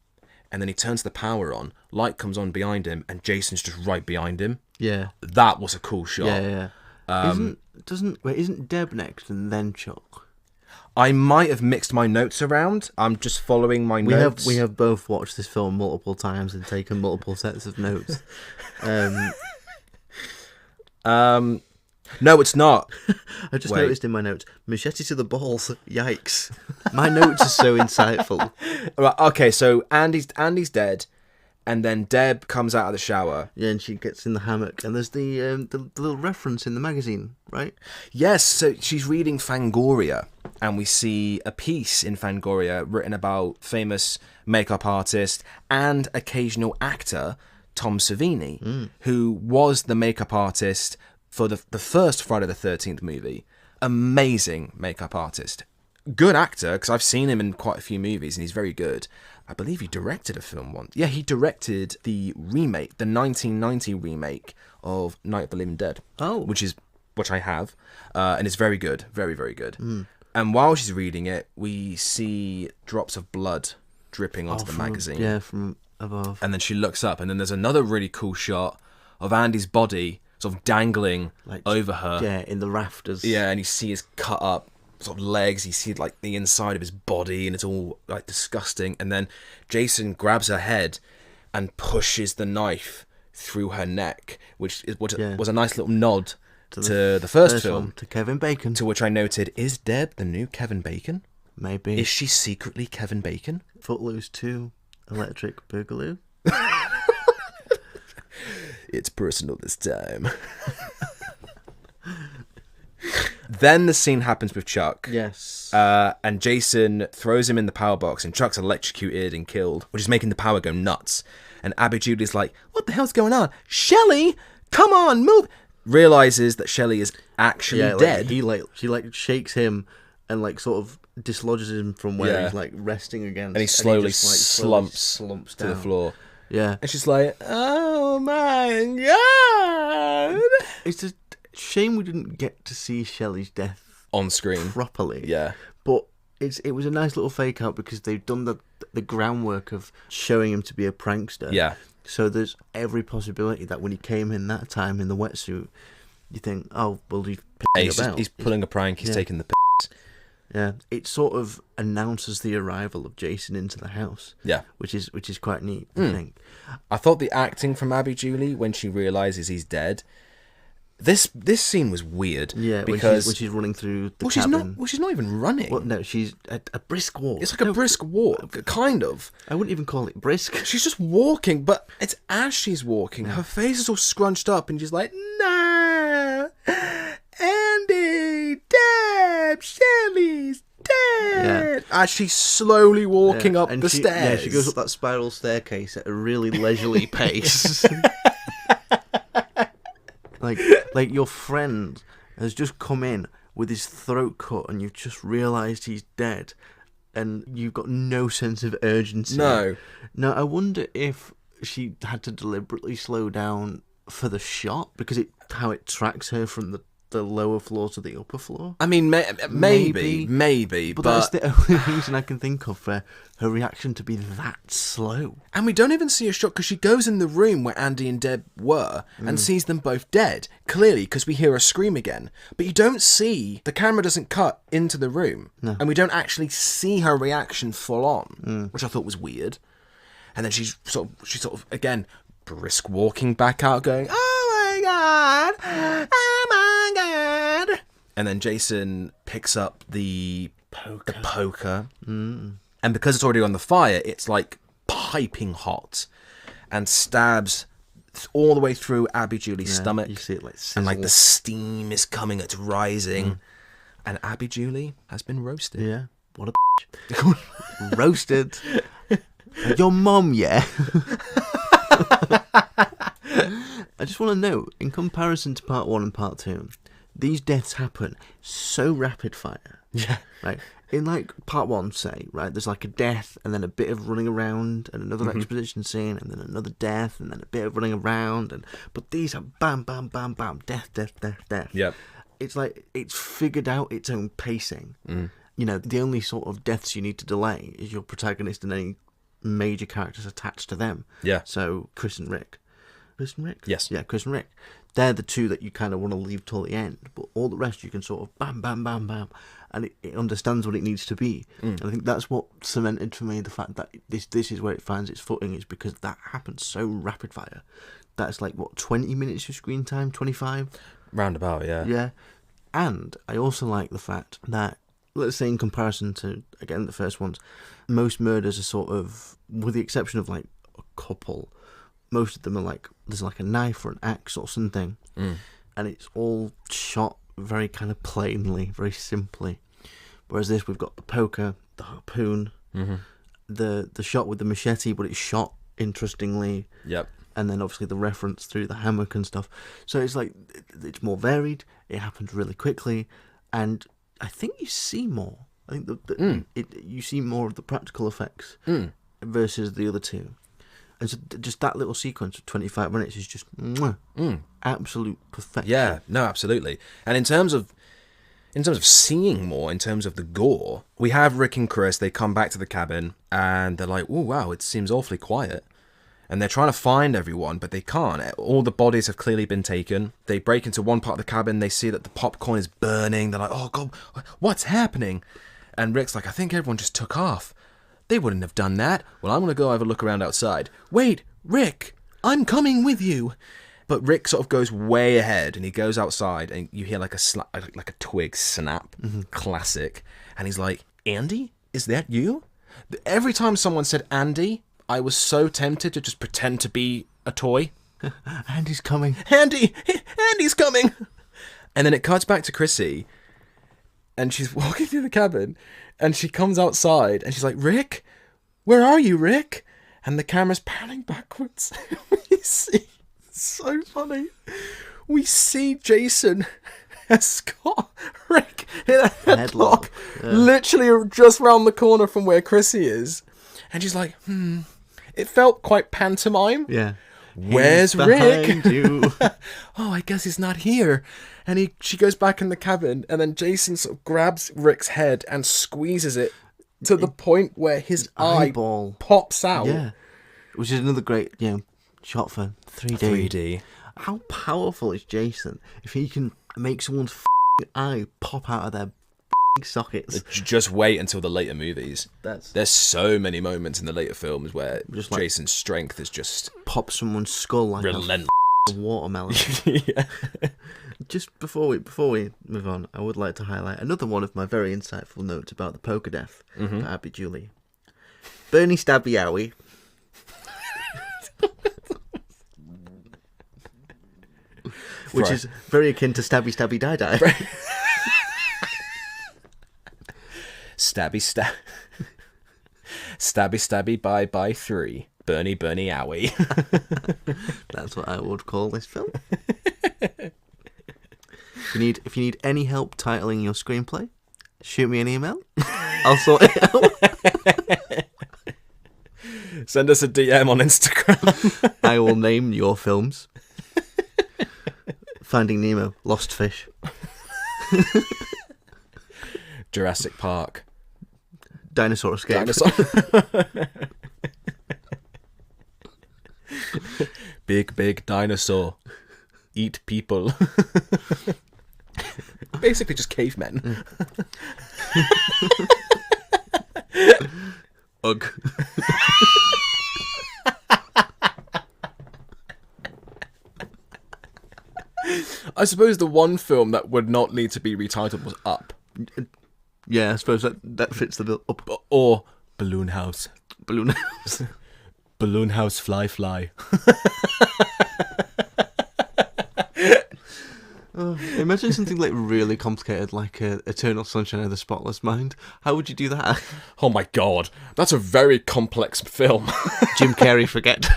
and then he turns the power on, light comes on behind him, and Jason's just right behind him. Yeah. That was a cool shot. Yeah. Isn't Deb next and then Chuck? I might have mixed my notes around. I'm just following my notes. We have both watched this film multiple times and taken multiple sets of notes. No, it's not. I just Wait. noticed in my notes, machete to the balls. Yikes! My notes are so insightful. Right, okay, so Andy's dead, and then Deb comes out of the shower. Yeah, and she gets in the hammock, and there's the little reference in the magazine, right? Yes, so she's reading Fangoria, and we see a piece in Fangoria written about famous makeup artist and occasional actor Tom Savini, who was the makeup artist for the first Friday the 13th movie. Amazing makeup artist. Good actor, because I've seen him in quite a few movies, and he's very good. I believe he directed a film once. Yeah, he directed the remake, the 1990 remake of Night of the Living Dead. Oh. Which I have, and it's very good. Very, very good. And while she's reading it, we see drops of blood dripping onto the magazine. Yeah, from above. And then she looks up, and then there's another really cool shot of Andy's body sort of dangling over her. Yeah, in the rafters. Yeah, and you see his cut up sort of legs. You see like the inside of his body, and it's all like disgusting. And then Jason grabs her head and pushes the knife through her neck, which was a nice little nod to the first film, to Kevin Bacon. to which I noted, is Deb the new Kevin Bacon? Maybe. Is she secretly Kevin Bacon? Footloose 2, Electric Boogaloo. It's personal this time. Then the scene happens with Chuck. Yes. And Jason throws him in the power box, and Chuck's electrocuted and killed, which is making the power go nuts. And Abby Julie's like, what the hell's going on? Shelley, come on, move. Realizes that Shelley is actually dead. She shakes him and sort of dislodges him from where he's resting against, and he slowly just, slumps to down the floor. Yeah. And she's like, oh my God. It's a shame we didn't get to see Shelley's death On screen. properly. Yeah. But it was a nice little fake out, because they've done the groundwork of showing him to be a prankster. Yeah. So there's every possibility that when he came in that time in the wetsuit, you think, oh, well, he's pissing about. He's pulling a prank. He's taking the piss. Yeah, it sort of announces the arrival of Jason into the house. Yeah. which is quite neat, I think. I thought the acting from Abby Julie when she realizes he's dead. This scene was weird. Yeah, because when she's running through the cabin. She's not even running. Well, no, she's a brisk walk. It's like a brisk walk, kind of. I wouldn't even call it brisk. She's just walking, but it's as she's walking, her face is all scrunched up, and she's like, "No, Andy, Deb, Shelley's dead." As she's slowly walking up the stairs. Yeah, she goes up that spiral staircase at a really leisurely pace. Like your friend has just come in with his throat cut, and you've just realised he's dead, and you've got no sense of urgency. No. Now, I wonder if she had to deliberately slow down for the shot, because how it tracks her from the lower floor to the upper floor. I mean, maybe, But that's the only reason I can think of for her reaction to be that slow. And we don't even see a shot because she goes in the room where Andy and Deb were and sees them both dead, clearly, because we hear her scream again. But you don't see, the camera doesn't cut into the room. No. And we don't actually see her reaction full on, which I thought was weird. And then she's sort of, again, brisk walking back out going, oh my God, oh my God. And then Jason picks up the poker. And because it's already on the fire, it's like piping hot and stabs all the way through Abby Julie's stomach. You see it like sizzle. And like the steam is coming, it's rising. And Abby Julie has been roasted. Yeah. What a bitch. Roasted. Your mum, yeah. I just want to note, in comparison to part 1 and part 2, these deaths happen so rapid fire. Yeah. Right? In like part 1, say, right, there's like a death and then a bit of running around and another exposition scene and then another death and then a bit of running around. But these are bam, bam, bam, bam, death, death, death, death. Yep. It's like it's figured out its own pacing. You know, the only sort of deaths you need to delay is your protagonist and any major characters attached to them. Yeah. So Chris and Rick. Chris and Rick? Yes. Yeah, Chris and Rick. They're the two that you kind of want to leave till the end. But all the rest you can sort of bam, bam, bam, bam. And it understands what it needs to be. And I think that's what cemented for me the fact that this is where it finds its footing, is because that happens so rapid fire. That's like, what, 20 minutes of screen time? 25? Roundabout, yeah. Yeah. And I also like the fact that, let's say in comparison to, again, the first ones, most murders are sort of, with the exception of like a couple, most of them are like, there's like a knife or an axe or something. And it's all shot very kind of plainly, very simply. Whereas this, we've got the poker, the harpoon, the shot with the machete, but it's shot interestingly. Yep. And then obviously the reference through the hammock and stuff. So it's like, it's more varied, it happens really quickly, and I think you see more. I think you see more of the practical effects versus the other two. And so just that little sequence of 25 minutes is just absolute perfection. Yeah, no, absolutely. And in terms of seeing more, in terms of the gore, we have Rick and Chris, they come back to the cabin, and they're like, oh, wow, it seems awfully quiet. And they're trying to find everyone, but they can't. All the bodies have clearly been taken. They break into one part of the cabin, they see that the popcorn is burning, they're like, oh, God, what's happening? And Rick's like, I think everyone just took off. They wouldn't have done that. Well, I'm going to go have a look around outside. Wait, Rick, I'm coming with you. But Rick sort of goes way ahead, and he goes outside, and you hear like a twig snap, classic. And he's like, Andy, is that you? Every time someone said Andy, I was so tempted to just pretend to be a toy. Andy's coming. Andy's coming. And then it cuts back to Chrissy, and she's walking through the cabin, and she comes outside, and she's like, Rick? Where are you, Rick? And the camera's panning backwards. We see, it's so funny, we see Jason has got Rick in a headlock, literally just round the corner from where Chrissy is. And she's like, It felt quite pantomime. Yeah. Where's Rick? You. Oh, I guess he's not here. And she goes back in the cabin, and then Jason sort of grabs Rick's head and squeezes it to the point where his eyeball pops out. Yeah. Which is another great, shot for 3D. 3D. How powerful is Jason if he can make someone's eye pop out of their sockets? Just wait until the later movies. There's so many moments in the later films where just Jason's strength is just pop someone's skull like relentless. A watermelon. Yeah. Just before we move on, I would like to highlight another one of my very insightful notes about the poker death for Abby Julie. Bernie Stabby Owie. Which is very akin to Stabby Stabby Die Die. Stabby Stabby Bye Bye 3. Bernie Owie. That's what I would call this film. If you need any help titling your screenplay, shoot me an email. I'll sort it out. Send us a DM on Instagram. I will name your films. Finding Nemo, Lost Fish. Jurassic Park. Dinosaur escape. Dinosaur. Big dinosaur. Eat people. Basically just cavemen. Ugh. I suppose the one film that would not need to be retitled was Up. Yeah, I suppose that fits the bill. Up. Or Balloon House. Balloon House. Balloon House Fly. Imagine something like really complicated, like Eternal Sunshine of the Spotless Mind. How would you do that? Oh my god, that's a very complex film. Jim Carrey, forget.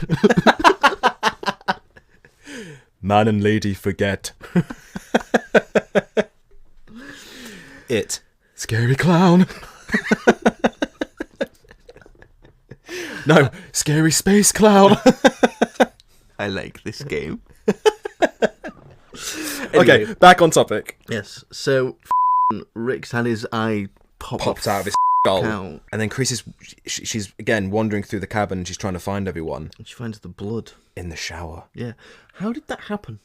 Man and Lady Forget. It. Scary Clown. No, Scary Space Clown. I like this game. Okay, back on topic. Yes, so Rick's had his eye Popped out of his skull. out. And then Chris is, she's again wandering through the cabin and she's trying to find everyone. And she finds the blood. In the shower. Yeah. How did that happen?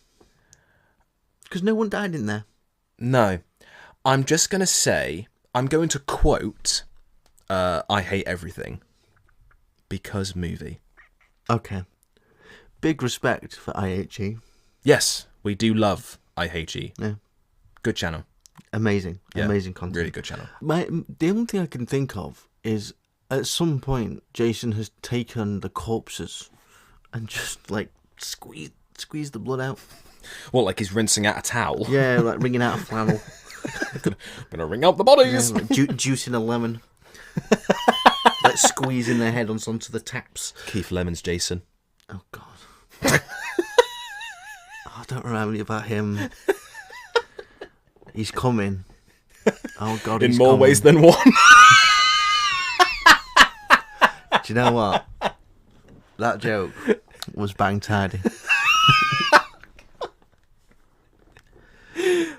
Because no one died in there. No. I'm just going to say, I'm going to quote I Hate Everything. Because movie. Okay. Big respect for IHE. Yes, we do love IHE. Yeah. Good channel. Amazing. Yeah, Amazing content. Really good channel. The only thing I can think of is at some point Jason has taken the corpses and just like squeeze the blood out. What, like he's rinsing out a towel? Yeah, like wringing out a flannel. Gonna wring out the bodies. Yeah, like juicing a lemon. Like squeezing their head onto the taps. Keith Lemon's Jason. Oh God. Oh, don't remind me about him. He's coming. Oh God, in he's more coming. ways than one. Do you know what? That joke was bang tidy.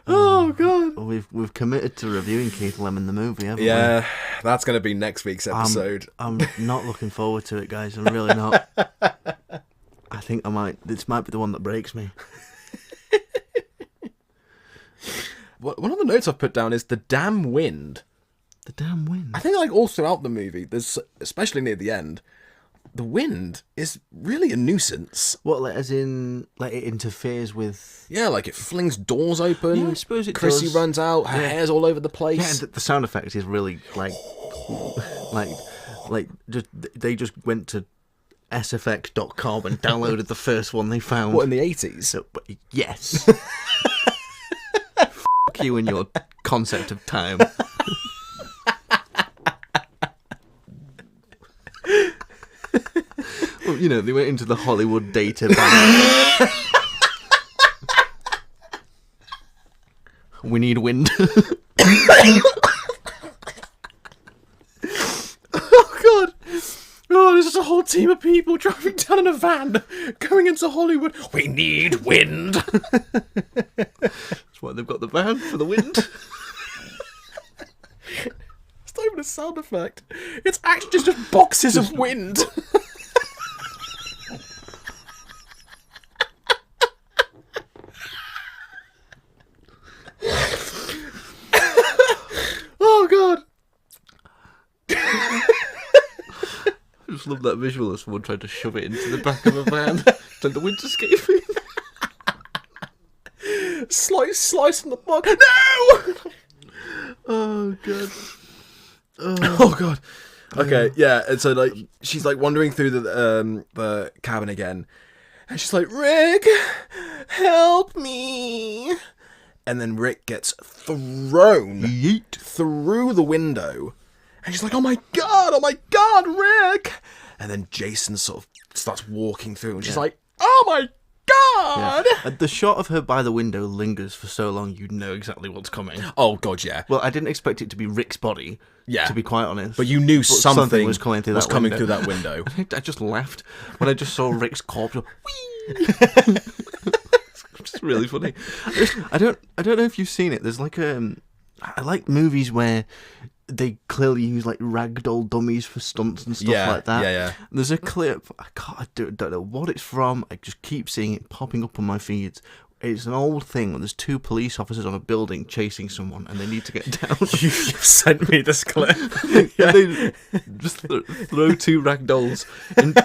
Oh God. We've committed to reviewing Keith Lemon the movie, haven't we? Yeah, that's going to be next week's episode. I'm not looking forward to it, guys. I'm really not. I think this might be the one that breaks me. One of the notes I've put down is the damn wind. The damn wind. I think like all throughout the movie, there's especially near the end, the wind is really a nuisance. What, like, as in, like, it interferes with... Yeah, like it flings doors open. Yeah, I suppose it Chrissy does. runs out, her hair's all over the place. Yeah, and the sound effect is really, like just they just went to sfx.com and downloaded the first one they found. What, in the 80s? So, yes. F*** you and your concept of time. Well, you know, they went into the Hollywood data bank. We need wind. Oh God! Oh, there's just a whole team of people driving down in a van, going into Hollywood. We need wind. That's why they've got the van, for the wind. It's not even a sound effect. It's actually just boxes of wind. Oh God! I just love that visual of someone trying to shove it into the back of a van. So the wind's escaping. Slice in the bug. No! Oh God. Oh God. Okay, yeah, and so like she's like wandering through the cabin again, and she's like, Rick, help me. And then Rick gets thrown through the window, and she's like, oh my God, Rick. And then Jason sort of starts walking through, and she's like, oh my God. Yeah. And the shot of her by the window lingers for so long, you know exactly what's coming. Oh God, yeah. Well, I didn't expect it to be Rick's body. Yeah. To be quite honest. But you knew something was coming through that window. I just laughed when I just saw Rick's corpse. Just It's really funny. I don't know if you've seen it. There's like I like movies where they clearly use like ragdoll dummies for stunts and stuff like that. Yeah. There's a clip. I don't know what it's from. I just keep seeing it popping up on my feeds. It's an old thing when there's two police officers on a building chasing someone and they need to get down. You've sent me this clip. Yeah. They just throw two ragdolls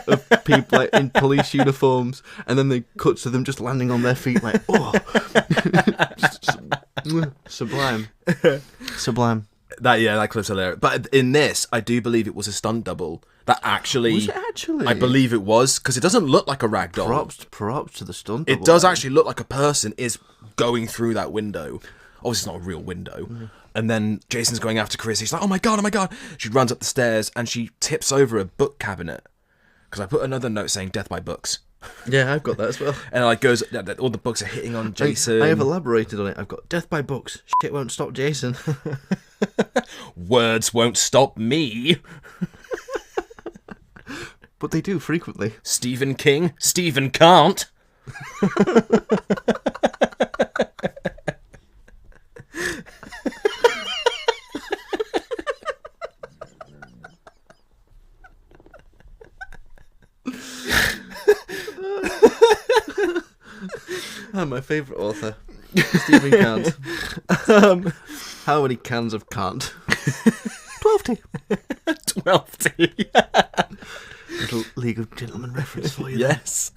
of people like, in police uniforms, and then they cut to them just landing on their feet like, oh. Sublime. That clip's hilarious. But in this, I do believe it was a stunt double. That actually... Was it actually? I believe it was, because it doesn't look like a rag doll. Props to the stunt double. It does actually look like a person is going through that window. Obviously, it's not a real window. Mm-hmm. And then Jason's going after Chris. He's like, oh my God. She runs up the stairs and she tips over a book cabinet. Because I put another note saying death by books. Yeah, I've got that as well. And it like goes, all the books are hitting on Jason. I have elaborated on it. I've got death by books. Shit won't stop Jason. Words won't stop me. But they do frequently. Stephen King. Stephen can't. Oh, my favourite author, Stephen Kant. How many cans of Kant? 12 12 Little League of Gentlemen reference for you. Yes.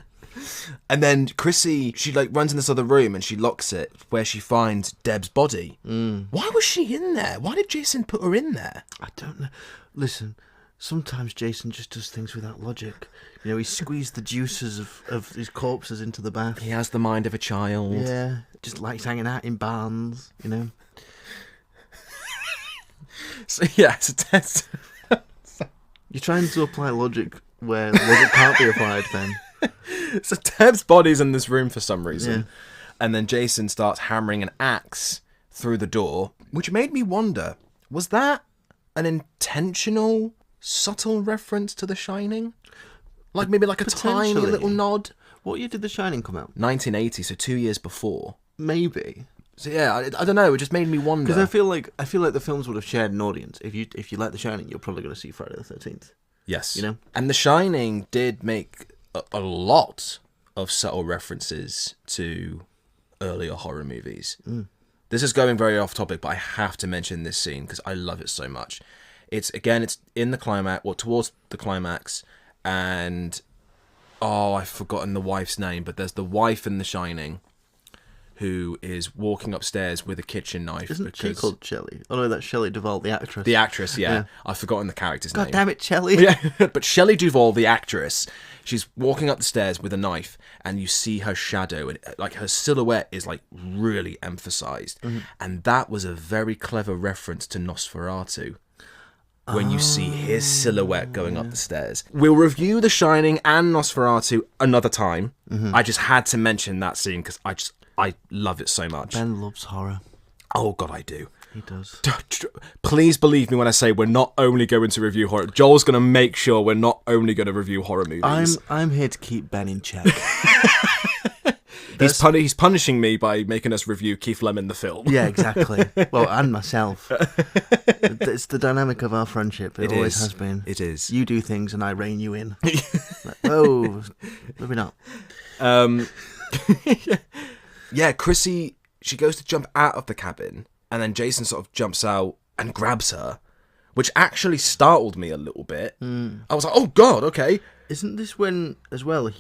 And then Chrissy, she like runs in this other room and she locks it where she finds Deb's body. Why was she in there? Why did Jason put her in there? I don't know. Listen, sometimes Jason just does things without logic. You know, he squeezed the juices of his corpses into the bath. He has the mind of a child. Yeah, just likes hanging out in barns, you know. So yeah, it's a test. You're trying to apply logic where logic can't be applied, Ben. So Deb's body's in this room for some reason. Yeah. And then Jason starts hammering an axe through the door, which made me wonder, was that an intentional, subtle reference to The Shining? Like maybe like a tiny little nod? What year did The Shining come out? 1980, so 2 years before. Maybe. So yeah, I don't know, it just made me wonder. Because I feel like the films would have shared an audience. If you like The Shining, you're probably going to see Friday the 13th. Yes. You know? And The Shining did make a lot of subtle references to earlier horror movies. This is going very off topic, but I have to mention this scene because I love it so much. It's in the climax, towards the climax, and I've forgotten the wife's name, but there's the wife in The Shining who is walking upstairs with a kitchen knife. Isn't she called Shelley? Oh no, that's Shelley Duvall, the actress. The actress, yeah. I've forgotten the character's name. God damn it, Shelley. Yeah, but Shelley Duvall, the actress, she's walking up the stairs with a knife, and you see her shadow, and like her silhouette is like really emphasized, and that was a very clever reference to Nosferatu. When you see his silhouette going up the stairs. We'll review The Shining and Nosferatu another time. I just had to mention that scene because I love it so much. Ben loves horror. Oh God, I do. He does. Please believe me when I say we're not only going to review horror. Joel's going to make sure we're not only going to review horror movies. I'm here to keep Ben in check. He's punishing me by making us review Keith Lemon the film. Yeah, exactly. Well, and myself. It's the dynamic of our friendship. It always has been. It is. You do things and I rein you in. Oh, maybe not. Yeah, Chrissy, she goes to jump out of the cabin, and then Jason sort of jumps out and grabs her, which actually startled me a little bit. I was like, oh God, okay. Isn't this when, as well,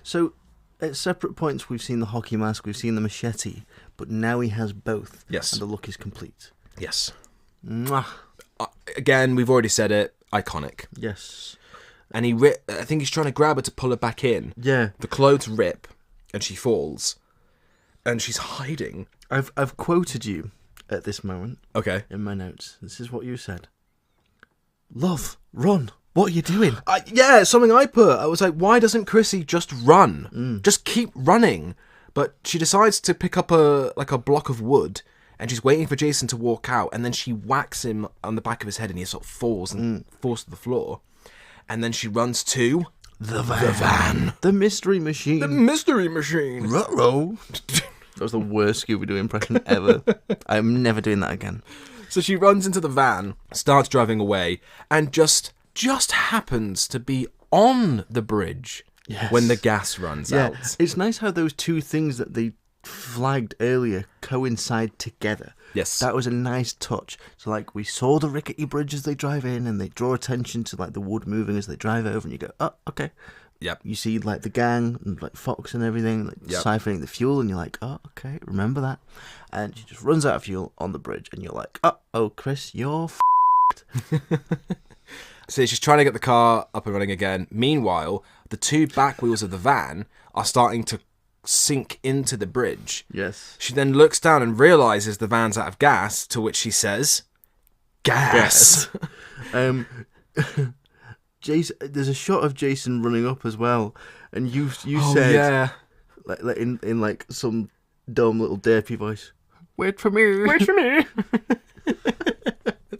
so at separate points we've seen the hockey mask, we've seen the machete, but now he has both. Yes. And the look is complete. Yes. Mwah. Again, we've already said it, iconic. Yes. And I think he's trying to grab her to pull her back in. Yeah. The clothes rip, and she falls. And she's hiding. I've quoted you at this moment. Okay. In my notes. This is what you said. Love, run. What are you doing? Yeah, something I put. I was like, why doesn't Chrissy just run? Just keep running. But she decides to pick up a block of wood, and she's waiting for Jason to walk out, and then she whacks him on the back of his head, and he sort of falls and falls to the floor. And then she runs to the van. The mystery machine. The mystery machine. Ruh-roh. That was the worst Scooby-Doo impression ever. I'm never doing that again. So she runs into the van, starts driving away, and just happens to be on the bridge when the gas runs out. It's nice how those two things that they flagged earlier coincide together. Yes. That was a nice touch. So, like, we saw the rickety bridge as they drive in, and they draw attention to, like, the wood moving as they drive over, and you go, oh, okay. Yep. You see, like, the gang, and, like, Fox and everything, like, siphoning the fuel, and you're like, oh, okay, remember that. And she just runs out of fuel on the bridge, and you're like, oh, Chris, you're f***ed. So she's trying to get the car up and running again. Meanwhile, the two back wheels of the van are starting to sink into the bridge. Yes. She then looks down and realises the van's out of gas, to which she says, gas. Jason, there's a shot of Jason running up as well, and you said, like in like some dumb little derpy voice, wait for me.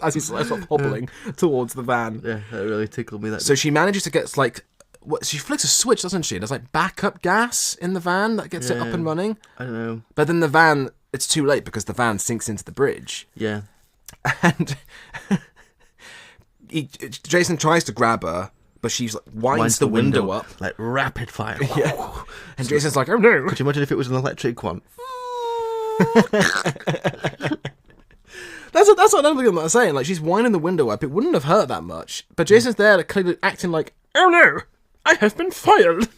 As he's sort of hobbling towards the van. Yeah, that really tickled me. That so she manages to get she flicks a switch, doesn't she? There's like backup gas in the van that gets it up and running. I don't know. But then the van, it's too late because the van sinks into the bridge. Yeah. And Jason tries to grab her, but she's like winds the window up. Like rapid fire. Yeah. And Jason's like, oh no. Could you imagine if it was an electric one? That's another thing I'm saying. Like, she's winding the window up. It wouldn't have hurt that much. But Jason's there, like, clearly acting like, oh no, I have been fired.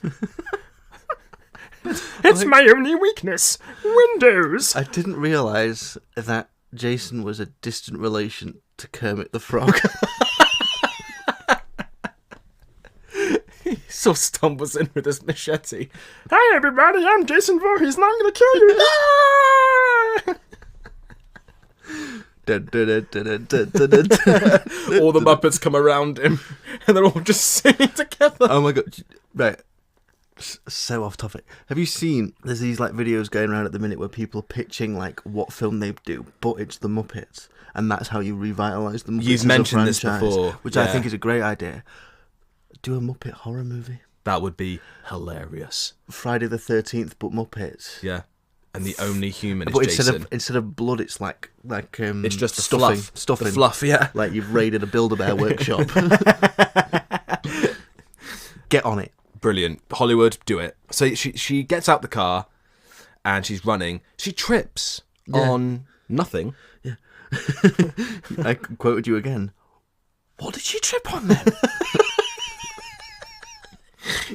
It's my only weakness. Windows. I didn't realise that Jason was a distant relation to Kermit the Frog. He sort of stumbles in with his machete. Hi everybody, I'm Jason Voorhees and I'm going to kill you. All the Muppets come around him and they're all just singing together. Oh my god. Right. So off topic. Have you seen, there's these like videos going around at the minute where people are pitching like what film they do, but it's the Muppets. And that's how you revitalise the Muppets. You've mentioned this before. Which I think is a great idea. Do a Muppet horror movie. That would be hilarious. Friday the 13th, but Muppets. Yeah. And the only human is but Jason. Instead of blood, it's like it's just the stuffing. The fluff, yeah. Like you've raided a Build-A-Bear workshop. Get on it. Brilliant. Hollywood, do it. So she gets out the car and she's running. She trips on nothing. Yeah. I quoted you again. What did she trip on then?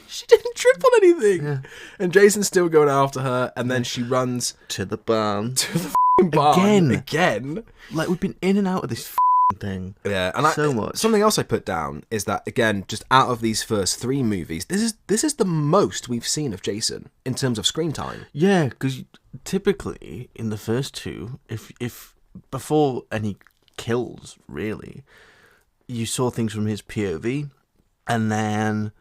She didn't trip on anything. Yeah. And Jason's still going after her, and then she runs to the barn. To the f***ing barn. Again. Like, we've been in and out of this f***ing thing. Yeah, and so much. Something else I put down is that, again, just out of these first three movies, this is the most we've seen of Jason in terms of screen time. Yeah, because typically in the first two, if before any kills, really, you saw things from his POV, and then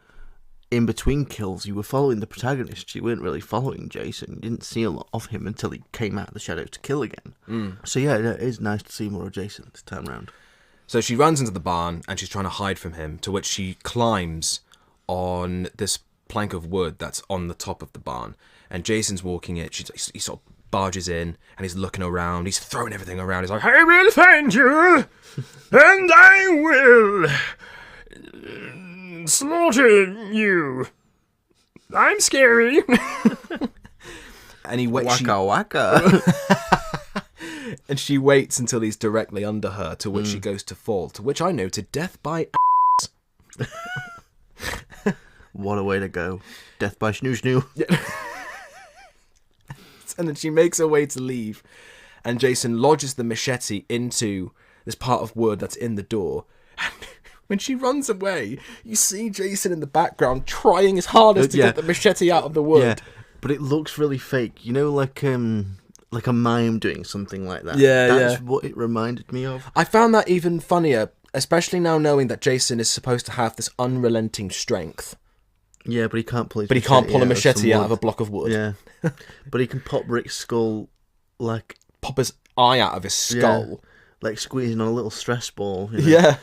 in between kills, you were following the protagonist. You weren't really following Jason. You didn't see a lot of him until he came out of the shadows to kill again. So yeah, it is nice to see more of Jason this time around. So she runs into the barn and she's trying to hide from him, to which she climbs on this plank of wood that's on the top of the barn. And Jason's walking it. He sort of barges in and he's looking around. He's throwing everything around. He's like, I will find you and I will slaughter you. I'm scary. And he waits. Waka waka. And she waits until he's directly under her, to which she goes to fall, to which I noted death by What a way to go. Death by snoo snoo. And then she makes her way to leave, and Jason lodges the machete into this part of wood that's in the door. And when she runs away, you see Jason in the background trying his hardest to get the machete out of the wood. Yeah, but it looks really fake. You know, like a mime doing something like that. Yeah, That's what it reminded me of. I found that even funnier, especially now knowing that Jason is supposed to have this unrelenting strength. Yeah, but he can't pull a machete out of a block of wood. Yeah. But he can pop Rick's skull, like... Pop his eye out of his skull. Yeah, like squeezing on a little stress ball. You know? Yeah.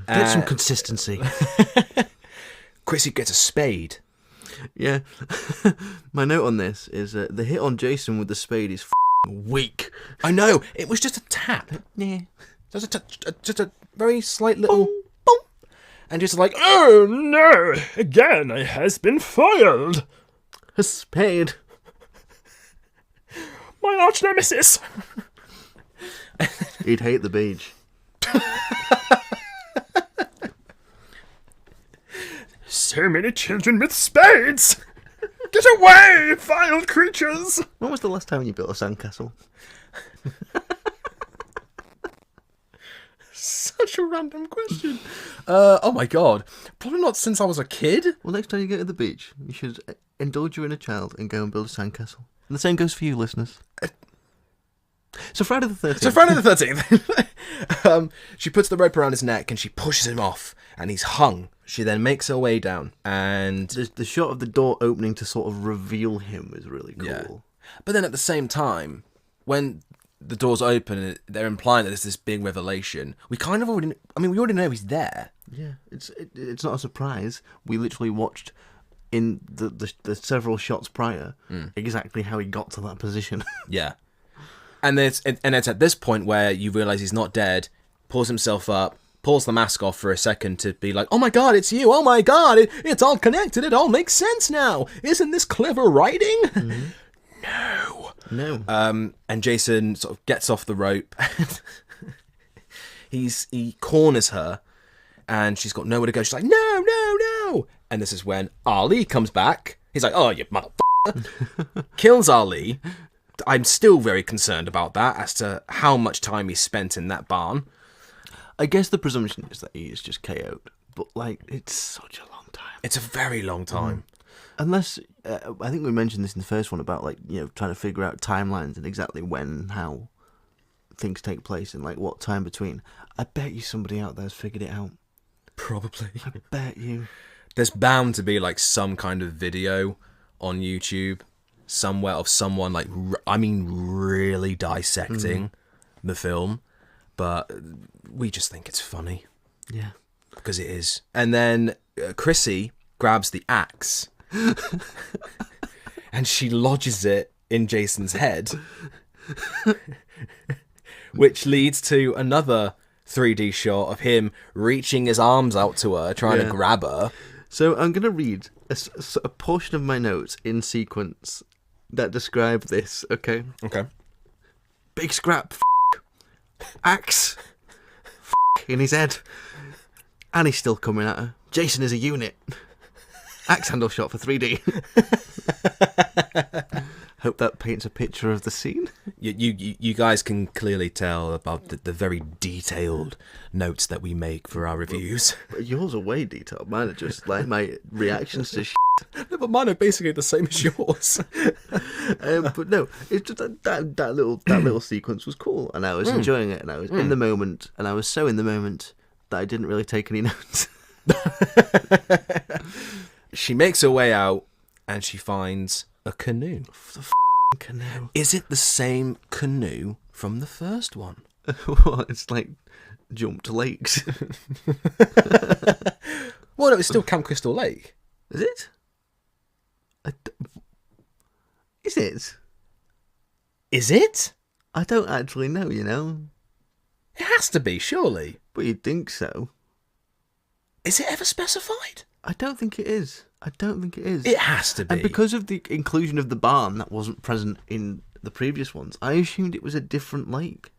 Get some consistency. Chrissy gets a spade. Yeah. My note on this is the hit on Jason with the spade is weak. I know, it was just a tap. Yeah. Just a very slight little boom. And just like, oh no, again I has been foiled. A spade. My arch nemesis. He'd hate the beach. So many children with spades. Get away, vile creatures. When was the last time you built a sandcastle? Such a random question. Oh my god. Probably not since I was a kid. Well, next time you go to the beach, you should indulge your inner child and go and build a sandcastle. And the same goes for you, listeners. So Friday the 13th. She puts the rope around his neck and she pushes him off and he's hung. She then makes her way down and... The shot of the door opening to sort of reveal him is really cool. Yeah. But then at the same time, when the doors open and they're implying that there's this big revelation, we kind of already... I mean, we already know he's there. Yeah, it's not a surprise. We literally watched in the several shots prior exactly how he got to that position. Yeah. And it's at this point where you realise he's not dead, pulls himself up, pulls the mask off for a second to be like, oh my god, it's you, oh my god, it's all connected, it all makes sense now. Isn't this clever writing? Mm-hmm. No. And Jason sort of gets off the rope. He corners her, and she's got nowhere to go. She's like, no, no, no. And this is when Ali comes back. He's like, oh, you motherfucker. Kills Ali. I'm still very concerned about that, as to how much time he spent in that barn. I guess the presumption is that he is just KO'd, but like, it's such a long time. It's a very long time. Unless, I think we mentioned this in the first one about, like, you know, trying to figure out timelines and exactly when and how things take place and, like, what time between. I bet you somebody out there's figured it out. Probably. I bet you. There's bound to be, like, some kind of video on YouTube somewhere of someone, like, really dissecting the film. But we just think it's funny. Yeah. Because it is. And then Chrissy grabs the axe and she lodges it in Jason's head, which leads to another 3D shot of him reaching his arms out to her, trying to grab her. So I'm going to read a portion of my notes in sequence that describe this, okay? Okay. Big scrap, axe, in his head, and he's still coming at her. Jason is a unit. Axe handle shot for 3D. Hope that paints a picture of the scene. You guys can clearly tell about the very detailed notes that we make for our reviews. Yours are way detailed. Mine are just like my reactions to shit. No, but mine are basically the same as yours. But no, it's just that little sequence was cool, and I was enjoying it, and I was in the moment, and I was so in the moment that I didn't really take any notes. She makes her way out, and she finds a canoe. The canoe. Is it the same canoe from the first one? Well, it's like jumped lakes. Well, no, it's still Camp Crystal Lake. Is it? Is it? Is it? I don't actually know, you know. It has to be, surely. But you'd think so. Is it ever specified? I don't think it is. It has to be. And because of the inclusion of the barn that wasn't present in the previous ones, I assumed it was a different lake.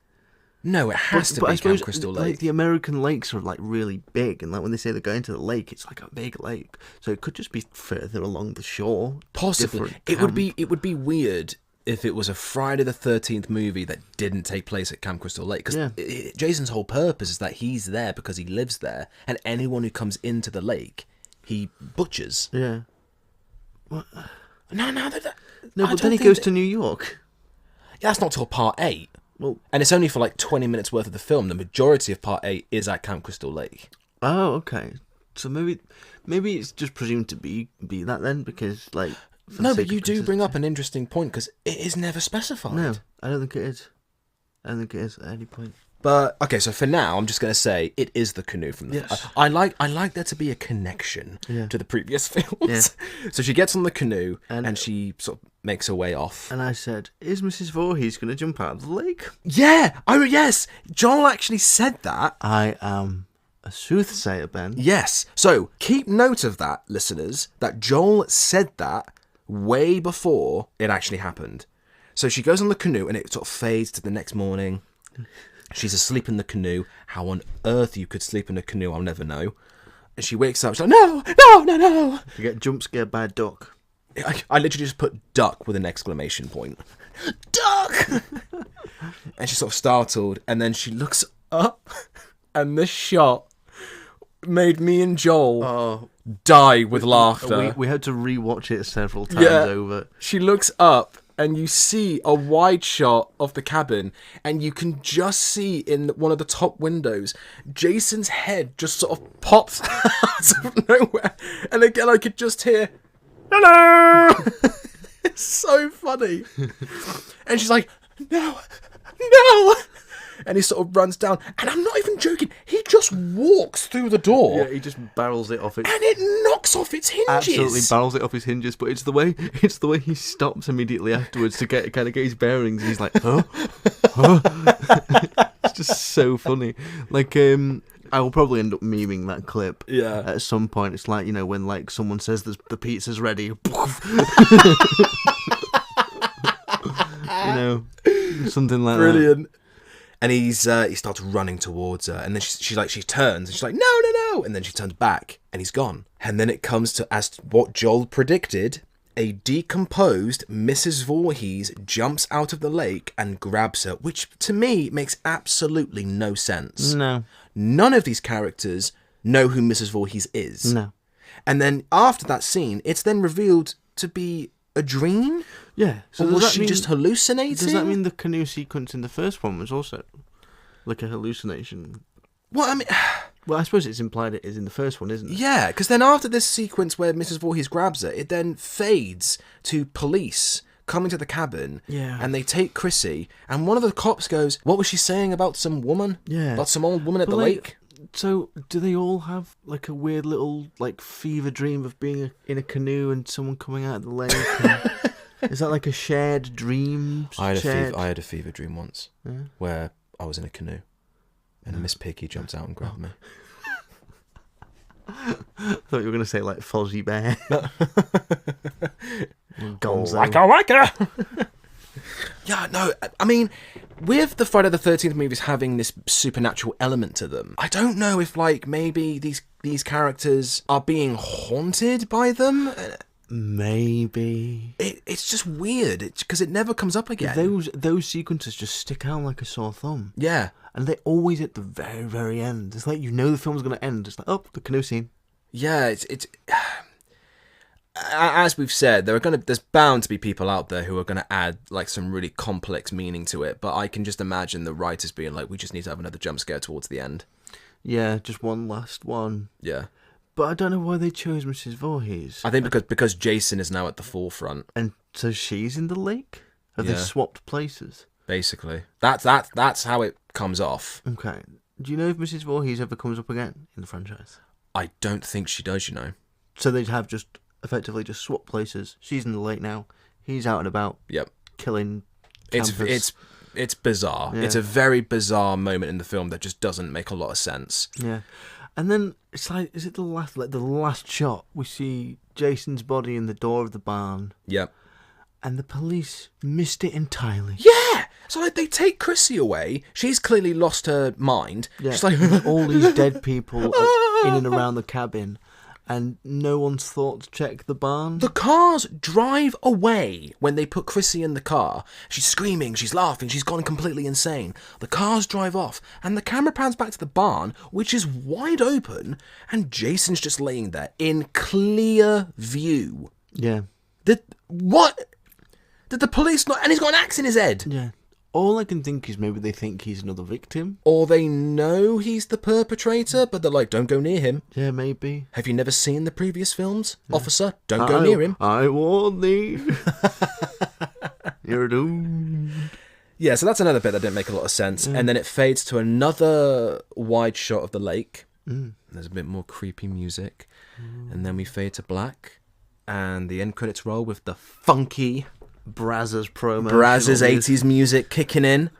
No, it has to be Camp Crystal Lake. Like, the American lakes are like really big, and like when they say they're going to the lake, it's like a big lake. So it could just be further along the shore. Possibly. It would be weird if it was a Friday the 13th movie that didn't take place at Camp Crystal Lake. Because Jason's whole purpose is that he's there because he lives there, and anyone who comes into the lake, he butchers. Yeah. What? No, but then he goes to New York. Yeah, that's not till part 8. Well, and it's only for like 20 minutes worth of the film. The majority of part 8 is at Camp Crystal Lake. Oh, okay. So maybe it's just presumed to be that then, because like. No, but you do bring up an interesting point, because it is never specified. No, I don't think it is. I don't think it is at any point. But okay, so for now, I'm just going to say it is the canoe from the. Yes. I like there to be a connection to the previous films. So she gets on the canoe and she sort of makes her way off. And I said, "Is Mrs. Voorhees going to jump out of the lake?" Yeah. Oh yes. Joel actually said that. I am a soothsayer, Ben. Yes. So keep note of that, listeners. That Joel said that way before it actually happened. So she goes on the canoe and it sort of fades to the next morning. She's asleep in the canoe. How on earth you could sleep in a canoe, I'll never know. And she wakes up, she's like, no. You get jump scared by a duck. I literally just put duck with an exclamation point. Duck! And she's sort of startled, and then she looks up, and this shot made me and Joel die with laughter. We had to rewatch it several times over. She looks up, and you see a wide shot of the cabin, and you can just see in one of the top windows, Jason's head just sort of pops out of nowhere. And again, I could just hear, hello! It's so funny. And she's like, no! And he sort of runs down, and I'm not even joking, he just walks through the door. Yeah, he just barrels it off it. And it knocks off its hinges. Absolutely barrels it off his hinges, but it's the way he stops immediately afterwards to get his bearings, and he's like, huh? It's just so funny. Like, I will probably end up memeing that clip. Yeah. At some point, it's like, when like someone says the pizza's ready. Something like that. Brilliant. And he starts running towards her, and then she turns, and she's like, no, and then she turns back, and he's gone. And then it comes to, as what Joel predicted, a decomposed Mrs. Voorhees jumps out of the lake and grabs her, which to me makes absolutely no sense. No. None of these characters know who Mrs. Voorhees is. No. And then after that scene, it's then revealed to be a dream? Yeah. So or was she just hallucinating? Does that mean the canoe sequence in the first one was also like a hallucination? Well, I mean... Well, I suppose it's implied it is in the first one, isn't it? Yeah, because then after this sequence where Mrs. Voorhees grabs her, it then fades to police coming to the cabin, and they take Chrissy, and one of the cops goes, what was she saying about some woman? Yeah. About some old woman at the lake? So, do they all have, like, a weird little, like, fever dream of being in a canoe and someone coming out of the lake? Is that, like, a shared dream? I had a fever dream once, where I was in a canoe, and Miss Piggy jumped out and grabbed me. I thought you were going to say, like, Fozzie Bear. Gonzo. Waka! Yeah, no, I mean, with the Friday the 13th movies having this supernatural element to them, I don't know if, like, maybe these characters are being haunted by them. Maybe. It's just weird, because it never comes up again. Those sequences just stick out like a sore thumb. Yeah. And they're always at the very, very end. It's like, the film's going to end. It's like, oh, the canoe scene. Yeah, it's as we've said, there's bound to be people out there who are going to add like some really complex meaning to it, but I can just imagine the writers being like, we just need to have another jump scare towards the end. Yeah, just one last one. Yeah. But I don't know why they chose Mrs. Voorhees. I think because Jason is now at the forefront. And so she's in the lake? Have they swapped places? Basically. That's how it comes off. Okay. Do you know if Mrs. Voorhees ever comes up again in the franchise? I don't think she does, So they'd have just effectively just swapped places. She's in the lake now. He's out and about. Yep. Killing campers. It's bizarre. Yeah. It's a very bizarre moment in the film that just doesn't make a lot of sense. Yeah. And then it's like, is it the last shot? We see Jason's body in the door of the barn. Yep. And the police missed it entirely. Yeah! So like, they take Chrissy away. She's clearly lost her mind. Yeah. She's like... all these dead people in and around the cabin. And no one's thought to check the barn. The cars drive away when they put Chrissy in the car. She's screaming, she's laughing, she's gone completely insane. The cars drive off, and the camera pans back to the barn, which is wide open, and Jason's just laying there in clear view. Yeah. What? Did the police not... And he's got an axe in his head. Yeah. All I can think is maybe they think he's another victim. Or they know he's the perpetrator, but they're like, don't go near him. Yeah, maybe. Have you never seen the previous films? Yeah. Officer, don't go near him. I warn thee. You're doomed. Yeah, so that's another bit that didn't make a lot of sense. And then it fades to another wide shot of the lake. There's a bit more creepy music. And then we fade to black. And the end credits roll with the funky Brazzers promo. Brazzers 80s music kicking in.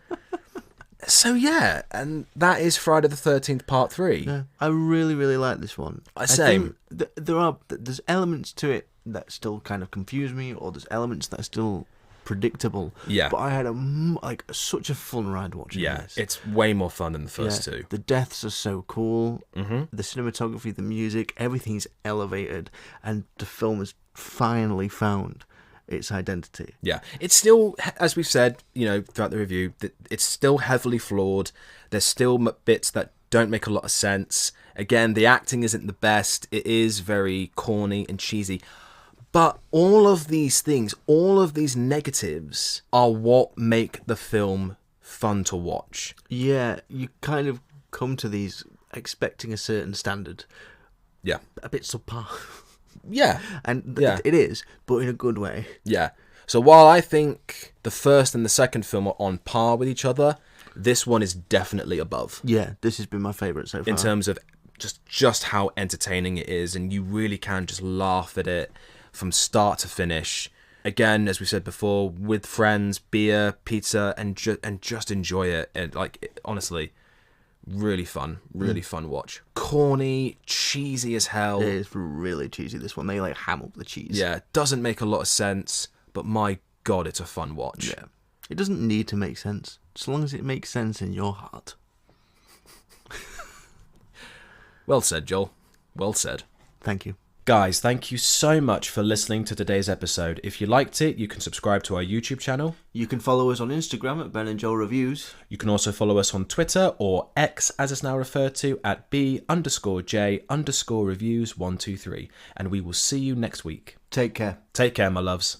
So yeah, and that is Friday the 13th Part 3. Yeah, I really, really like this one. Same. I think there's elements to it that still kind of confuse me, or there's elements that are still predictable. Yeah. But I had such a fun ride watching this. It's way more fun than the first two. The deaths are so cool. Mm-hmm. The cinematography, the music, everything's elevated, and the film has finally found its identity. Yeah, it's still, as we've said, throughout the review, it's still heavily flawed. There's still bits that don't make a lot of sense. Again, the acting isn't the best. It is very corny and cheesy. But all of these things, all of these negatives are what make the film fun to watch. Yeah, you kind of come to these expecting a certain standard. Yeah. A bit subpar. Yeah. And it is, but in a good way. Yeah. So while I think the first and the second film are on par with each other, this one is definitely above. Yeah, this has been my favourite so far. In terms of just how entertaining it is, and you really can just laugh at it from start to finish. Again, as we said before, with friends, beer, pizza, and just enjoy it. And honestly, really fun watch. Corny, cheesy as hell. It is really cheesy, this one. They ham up the cheese. Yeah, doesn't make a lot of sense, but my God, it's a fun watch. Yeah. It doesn't need to make sense, as long as it makes sense in your heart. Well said, Joel. Well said. Thank you. Guys, thank you so much for listening to today's episode. If you liked it, you can subscribe to our YouTube channel. You can follow us on Instagram at Ben and Joel Reviews. You can also follow us on Twitter, or X as it's now referred to, at B_J_reviews123. And we will see you next week. Take care. Take care, my loves.